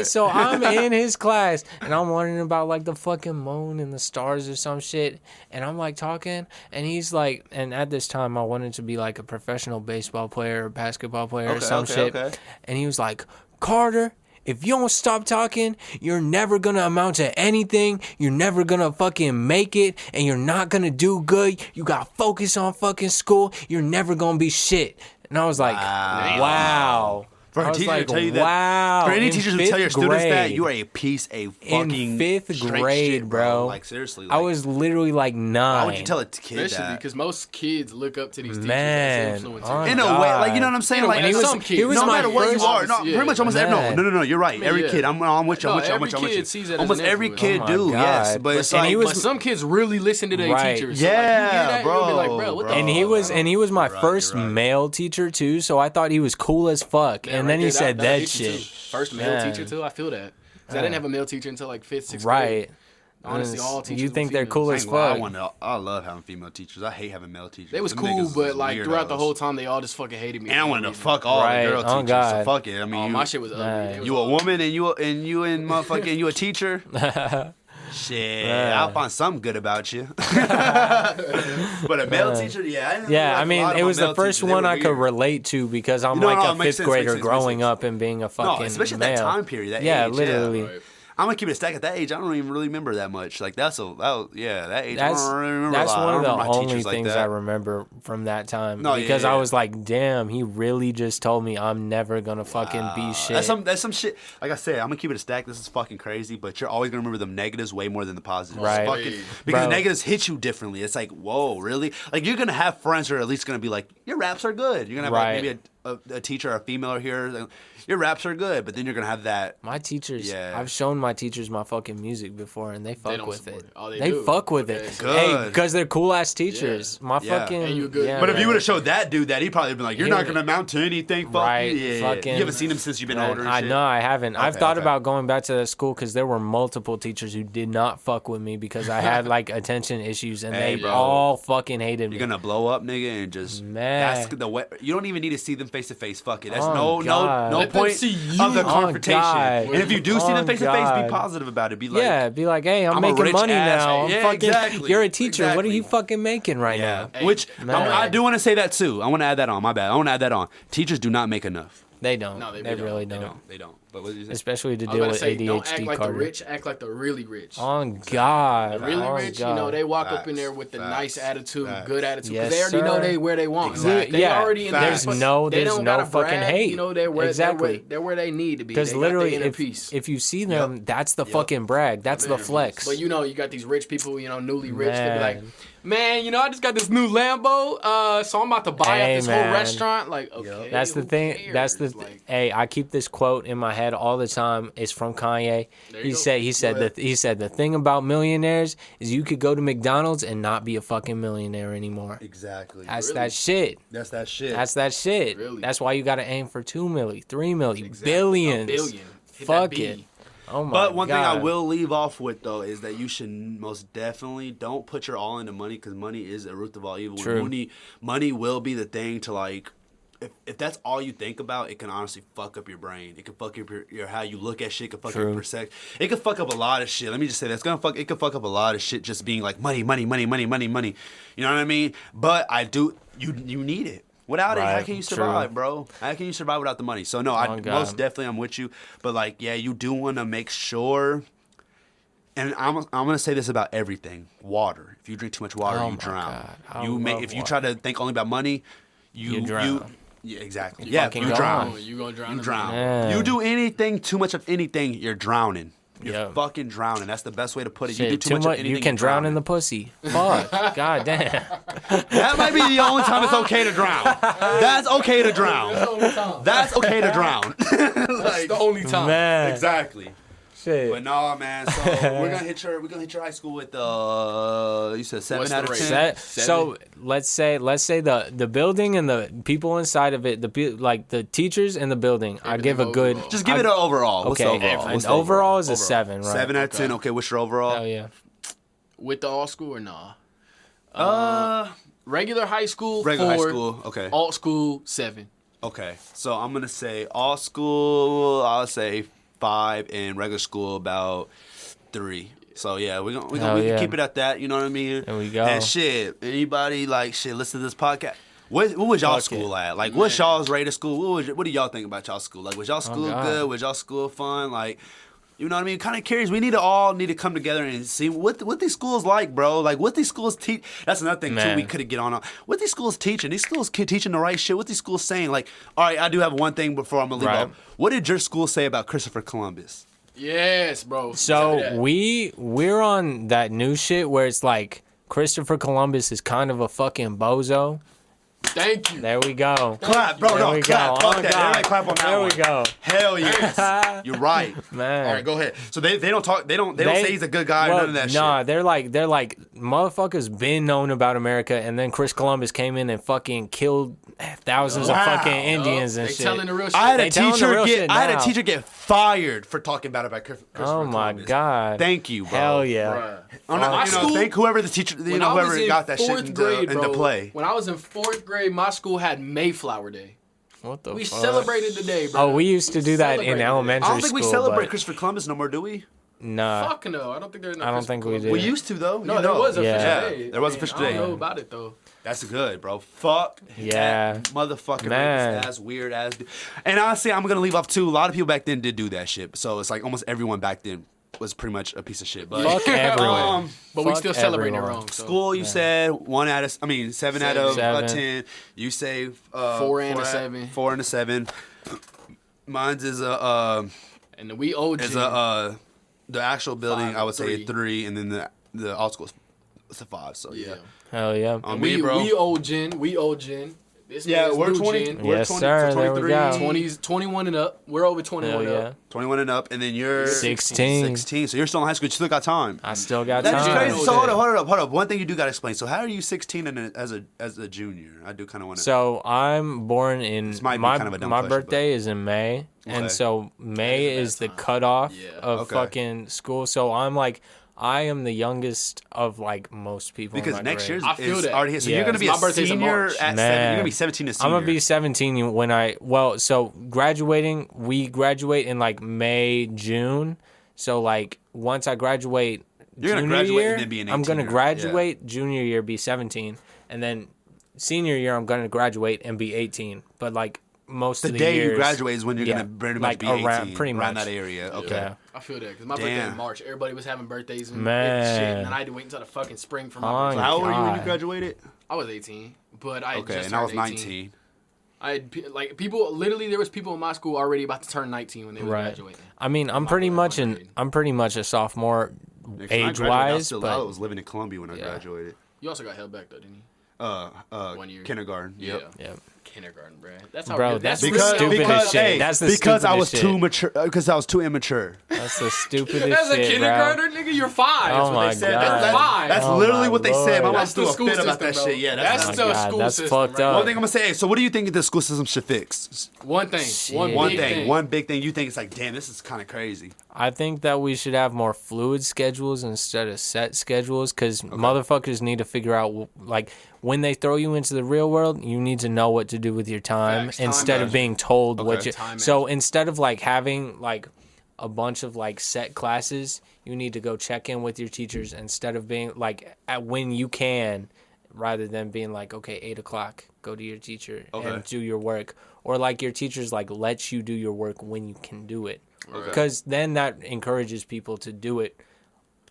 So I'm in his class and I'm learning about like the fucking moon and the stars or some shit, and I'm like talking, and he's like, and at this time I wanted to be like a professional baseball player or basketball player or some shit, and he was like, Carter, if you don't stop talking, you're never going to amount to anything. You're never going to fucking make it. And you're not going to do good. You got to focus on fucking school. You're never going to be shit. And I was like, wow. For a teacher to tell you that, wow. For any teachers who tell your students that, you are a piece of fucking in 5th grade, shit, bro. Like seriously, I was literally like 9. Why would you tell a kid Especially that? Because most kids look up to these teachers as influencers. In a way, like you know what I'm saying. Like some kids, no matter what you are, pretty much almost every. No, you're right. Every kid, I'm with you. Every kid sees that. Almost every kid do, yes. But some kids really listen to their teachers. Yeah, bro. And he was my first male teacher too, so I thought he was cool as fuck. And then he said that shit. First male teacher too. I feel that. Because I didn't have a male teacher until like 5th, 6th grade. Honestly, all teachers. You think they're cool as fuck? I love having female teachers. I hate having male teachers. They was cool, but like throughout the whole time, they all just fucking hated me. And I wanted to fuck all the girl teachers. So fuck it. I mean, my shit was ugly. You a woman and you motherfucking you a teacher. Shit, I'll find something good about you. But a male teacher, I mean, it was the first one I could relate to because I'm like a 5th grader growing up and being a fucking especially male. That time period, that age. Literally. Right. I'm gonna keep it a stack at that age. I don't even really remember that much. Like that age. That's I don't really remember that's a lot. one of the only things I remember from that time. Because I was like, damn, he really just told me I'm never gonna fucking be shit. That's some shit. Like I said, I'm gonna keep it a stack. This is fucking crazy, but you're always gonna remember the negatives way more than the positives. Right. Because the negatives hit you differently. It's like, whoa, really? Like you're gonna have friends who are at least gonna be like, your raps are good. You're gonna have like maybe a teacher or a female here. Your raps are good, but then you're gonna have that. My teachers, I've shown my teachers my fucking music before, and they fuck with it. They fuck with it. Good. Hey, because they're cool ass teachers. My fucking. Hey, you good. But if you would have showed that dude that, he'd probably been like, "You're not gonna amount to anything." Right. You haven't seen him since you've been older. I know I haven't. I've thought about going back to that school because there were multiple teachers who did not fuck with me because I had like attention issues, and they all fucking hated me. You're gonna blow up, nigga, and just. Man. That's the way. You don't even need to see them face to face. Fuck it. That's Oh, God. no Let them point see you. of the Oh, confrontation. God. And if you do see them face to face, God. be positive about it. Be like, Yeah, be like, hey, I'm a making rich money ass- now. I'm Yeah, fucking, exactly. You're a teacher. What are Exactly. you fucking making right yeah. now? Hey, Which man. I do want to say that too. I want to add that on. My bad. I want to add that on. Teachers do not make enough. They don't. No, they really don't. don't. They don't. But what did you say? Especially to I was deal about to with say, don't ADHD, act like Carter. the rich, act like the really rich. On God. The really on rich, God. you know, they walk up Facts. in there with the Facts. nice attitude, Facts. good attitude, Yes, because they already know sir. they where they want. Exactly. They Yeah, already in Facts. there. there's no They don't gotta fucking brag, hate. You know, they're where Exactly. they're where they need to be. Because They got literally, the inner peace. if you see them, that's the fucking brag. That's the flex. But you know, you got these rich people, you know, newly rich. They be like, Man. man, you know, I just got this new Lambo, so I'm about to buy Hey, up this man. whole restaurant. Like, okay, That's the who thing. cares? That's the. Like, Hey, I keep this quote in my head all the time. It's from Kanye. There He you go. said. He Go said ahead. that. He said the thing about millionaires is you could go to McDonald's and not be a fucking millionaire anymore. Exactly. That's Really? that shit. That's that shit. That's that shit. Really? That's why you got to aim for 2 million, 3 million, exactly. billions. A billion. Hit Fuck that B. it. Oh my But one thing I God. will leave off with though is that you should most definitely don't put your all into money because money is the root of all evil. True. Money will be the thing to like. If that's all you think about, it can honestly fuck up your brain. It can fuck up your how you look at shit. It can fuck up True. your perspective. It can fuck up a lot of shit. Let me just say that it can fuck up a lot of shit just being like money. You know what I mean? But you need it. Without it, how Right, can you true. survive, bro? How can you survive without the money? So no, I Oh, God. most definitely I'm with you. But like, yeah, you do want to make sure. And I'm gonna say this about everything: water. If you drink too much water, Oh you my drown. God. I If love you try to think only about money, You drown. yeah, exactly. You Yeah, fucking you gone. drown. Oh, you gonna drown? You in drown. Man. You do anything too much of anything, you're drowning. You're Yeah. fucking drowning. That's the best way to put it. Shit, you do too much of anything. You can you're drown in the drowning. pussy. Fuck. God damn. That might be the only time it's okay to drown. That's okay to drown. That's the only time. That's okay to drown. That's the only time. Man. Exactly. Shit. But no, man. So we're gonna hit your high school with you said 7 What's out the of rate? 10. So let's say the building and the people inside of it, the teachers and the building. I give a Everything good. overall. Just give it an overall. What's the Okay, overall? and What's the overall is a Overall. 7, right? 7 out of 10. Okay, what's your overall? Hell yeah. With the all school or nah? Regular high school. Regular high 4, school. Okay. Alt school 7. Okay. So I'm gonna say all school. I'll say 5, and regular school about 3. So yeah, we Hell can yeah. keep it at that. You know what I mean? There we go. And shit, anybody like shit, listen to this podcast. What was y'all Fuck school it. at? Like, what's y'all's rate of school? What do y'all think about y'all school? Like, was y'all school God. good? Was y'all school fun? Like, you know what I mean? Kind of curious. We all need to come together and see what these schools like, bro. Like, what these schools teach. That's another thing too. Man. We could have get on. What these schools teaching? These schools teaching the right shit. What these schools saying? Like, all right, I do have one thing before I'm gonna leave Right. off. What did your school say about Christopher Columbus? Yes, bro. Tell me So that. we're on that new shit where it's like Christopher Columbus is kind of a fucking bozo. Thank you. There we go. Clap, bro. There No, we clap. go. Fuck Oh, that. God. Everybody clap on that There one. we go. Hell yes. You're right. Man. All right, go ahead. So they don't talk. They don't say he's a good guy or none of that nah, shit. they're like motherfuckers been known about America, and then Chris Columbus came in and fucking killed thousands Wow. of fucking Indians and They shit. telling the real shit. I had They a telling the teacher real get. shit I had a now. teacher get fired for talking bad about Christopher Oh my Columbus. God. Thank you, bro. Hell yeah. Bruh. I'm not, My you know, school- thank whoever the teacher, When I was whoever in got that shit 4th into, grade, into bro, play. when I was in 4th grade, my school had Mayflower Day. What the We fuck? celebrated the day, bro. Oh, we used to do that in Celebrated it. elementary I don't think we school, celebrate but Christopher Columbus no more, do we? Nah. Fuck no. I don't think there's no I don't Christopher think we Columbus. did. We used to though. No, you there know. was a Yeah. official day. there was a official I don't day. know about it though. That's good, bro. Fuck Yeah. that motherfucking Man. racist ass, weird ass. And honestly, I'm gonna leave off too. A lot of people back then did do that shit. So it's like almost everyone back then was pretty much a piece of shit. But Fuck everyone. But we Fuck still celebrating it everyone. wrong. So. school, you said 7 out of 7. 10. You say 4 and a 7. 4 and a 7. Mine's is a And we OG. the actual building. 5, I would say a 3. 3, and then the alt school is a 5. So yeah. Hell yeah. On me, we bro. we old gen. We old gen. This Yeah, man's we're new 20. gen. We're Yes, 20, sir, so there we 23. go. 20s, 21 and up. We're over 21 Hell yeah. up. 21 and up, and then you're 16. 16. So you're still in high school. You still got time. I still got That is time. crazy. know So that. hold up. One thing you do got to explain. So how are you 16 as a junior? I do kind of want to. So I'm born in This might be my kind of a dumb my question, birthday is in May, Okay. and so May That is a bad is the time. cutoff Yeah. of Okay. fucking school. So I'm like I am the youngest of like most people. Because in my next grade. year is already here. So you're gonna be a senior at 7. You're gonna be 17 as senior. I'm gonna be 17 so graduating. We graduate in like May, June. So like once I graduate, junior year, and then be an 18 I'm gonna graduate junior year, be 17, and then senior year I'm gonna graduate and be 18. But like most of the years, day you graduate is when you're gonna pretty much be 18, around that area. Okay. Yeah. I feel that because my birthday in March. Everybody was having birthdays and shit, and then I had to wait until the fucking spring for my birthday. So how old were you when you graduated? I was 18, but I just turned and I was 19. 19. I had like people. Literally, there was people in my school already about to turn 19 when they were graduating. I mean, I'm pretty much a sophomore age wise, but I was living in Columbia when I graduated. You also got held back though, didn't you? 1 year. Kindergarten. Yep. Kindergarten, bro. Bro, that's the stupidest shit. That's the because I was shit. too mature. Because I was too immature. That's the stupidest shit, As a kindergartner, nigga, you're 5. Oh my god. That's 5. That's literally what they said. My mom That's the threw a school fit about system, that bro. shit. Yeah, that's the school that's system. fucked up. One thing I'm gonna say. So, what do you think the school system should fix? One thing. Shit. One big thing. You think it's like, damn, this is kind of crazy. I think that we should have more fluid schedules instead of set schedules because motherfuckers need to figure out, like, when they throw you into the real world, you need to know what to do with your time instead of being told what you... So instead of, like, having, like, a bunch of, like, set classes, you need to go check in with your teachers instead of being, like, at when you can, rather than being like, okay, 8 o'clock, go to your teacher and do your work. Or, like, your teachers, like, let you do your work when you can do it. Because then that encourages people to do it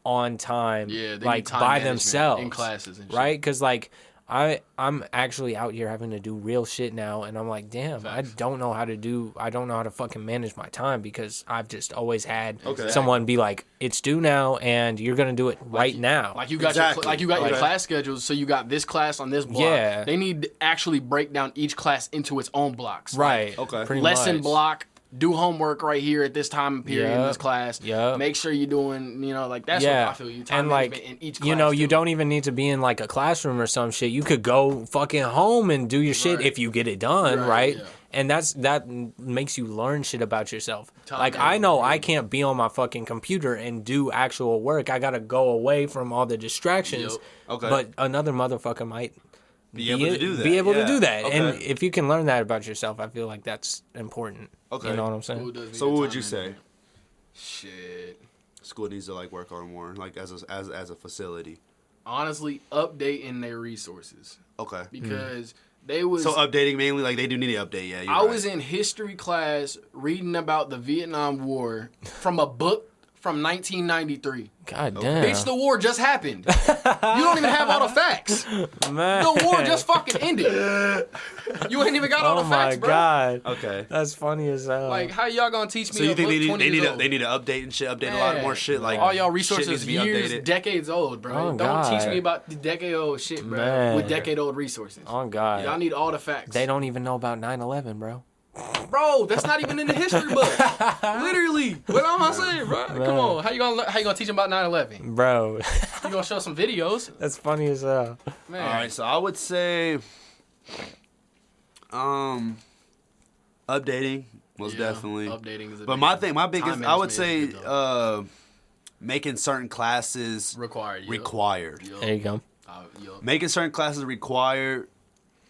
on time, like by themselves in classes and shit. Right? Because like I'm actually out here having to do real shit now, and I'm like, damn, I don't know how to fucking manage my time because I've just always had someone be like, it's due now, and you're gonna do it now. Like you got your class schedules, so you got this class on this block. Yeah, they need to actually break down each class into its own blocks. Right. Like, lesson block. Do homework right here at this time period in this class. Make sure you're doing, like that's what I feel. Time management in each class. You don't even need to be in like a classroom or some shit. You could go fucking home and do your shit if you get it done, right? Yeah. And that makes you learn shit about yourself. I know I can't be on my fucking computer and do actual work. I gotta go away from all the distractions. But another motherfucker might be able to do that. And if you can learn that about yourself, I feel like that's important. You know what I'm saying? So what would you say? Shit. School needs to like work on more, like as a facility. Honestly, updating their resources. Okay. Because they was updating mainly, like they do need to update. Yeah. I was in history class reading about the Vietnam War from a book from 1993. God damn. Bitch, the war just happened. You don't even have all the facts. Man. The war just fucking ended. You ain't even got all the facts, bro. Oh my god. Okay. That's funny as hell. Like, how y'all gonna teach me? So you think they need to update and shit, update a lot more shit, like all y'all resources years, decades old, bro. Don't teach me about the decade-old shit, bro. Man. With decade-old resources. Oh god. Y'all need all the facts. They don't even know about 9/11, bro. Bro, that's not even in the history book. Literally. What am I saying, bro? Man. Come on. How you gonna teach them about 9/11? Bro. You gonna show some videos? That's funny as hell. Man. All right, so I would say updating most definitely. Updating is my biggest I would say making certain classes required. Yep. There you go. Making certain classes required.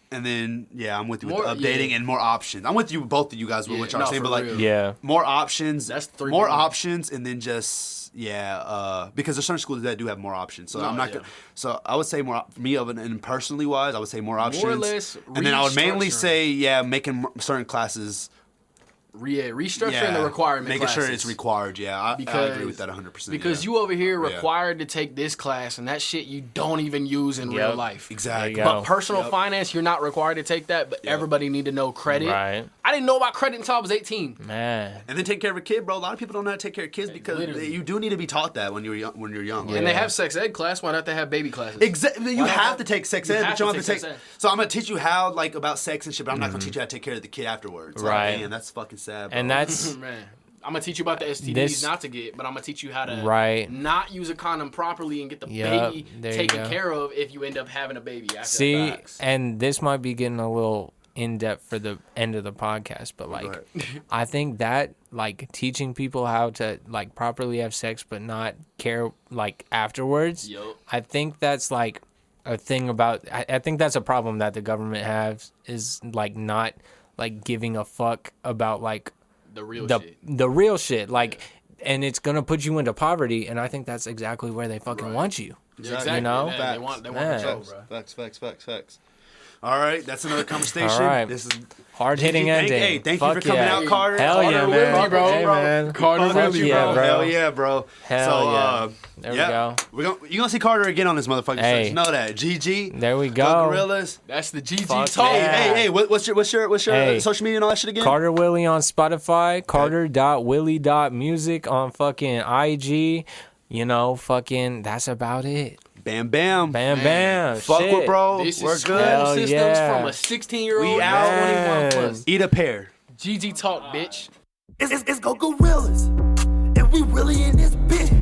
And then, I'm with you with the updating and more options. I'm with you, both of you guys, with what y'all saying, but like, more options. That's 3 more options, and then just, because there's certain schools that do have more options. So I'm not gonna. So I would say more, and personally wise, I would say more options. More or less, and then I would mainly say, making certain classes. Restructuring the requirement making classes. Sure it's required, I agree with that 100%. Because you over here required to take this class, and that shit you don't even use in real life. Exactly. But personal finance, you're not required to take that, but everybody need to know credit. Right. I didn't know about credit until I was 18. Man. And then take care of a kid, bro. A lot of people don't know how to take care of kids because you do need to be taught that when you're young. And they have sex ed class. Why not they have baby classes? Exactly. You have to take sex ed, but you don't have to take. So I'm gonna teach you how about sex and shit, but I'm not gonna teach you how to take care of the kid afterwards. Right. Like, man, that's fucking sad, bro. And that's man. I'm gonna teach you about the STDs not to get, but I'm gonna teach you how to not use a condom properly and get the baby taken care of if you end up having a baby. See, and this might be getting a little in depth for the end of the podcast, but like I think that like teaching people how to like properly have sex but not care like afterwards. Yep. I think that's like a thing about. I think that's a problem that the government has is like not like giving a fuck about like the real shit. The real shit. Like, and it's gonna put you into poverty. And I think that's exactly where they fucking want you. Exactly. You know, they want control, bro. Facts. All right, that's another conversation. All right. This is hard-hitting ending. Hey, thank you for coming out, Carter. Hell yeah, Carter, man. Willy, bro. Hey, man. Carter, Fuck Willy, yeah, bro. Hell yeah, bro. Hell yeah. There we go. You're gonna see Carter again on this motherfucking stage. Know that. GG. There we go. Gold Gorillaz. That's the GG Fuck talk. yeah. Hey, what's your social media and all that shit again? Carter Willy on Spotify. Carter.willy.music on fucking IG. You know, fucking that's about it. Bam, bam. Bam, bam. Fuck Shit. with bro. This We're is good. Hell systems yeah. from a 16-year-old We to out. 21 plus. Eat a pear. GG talk, bitch. It's Gold Gorillaz, and we really in this bitch.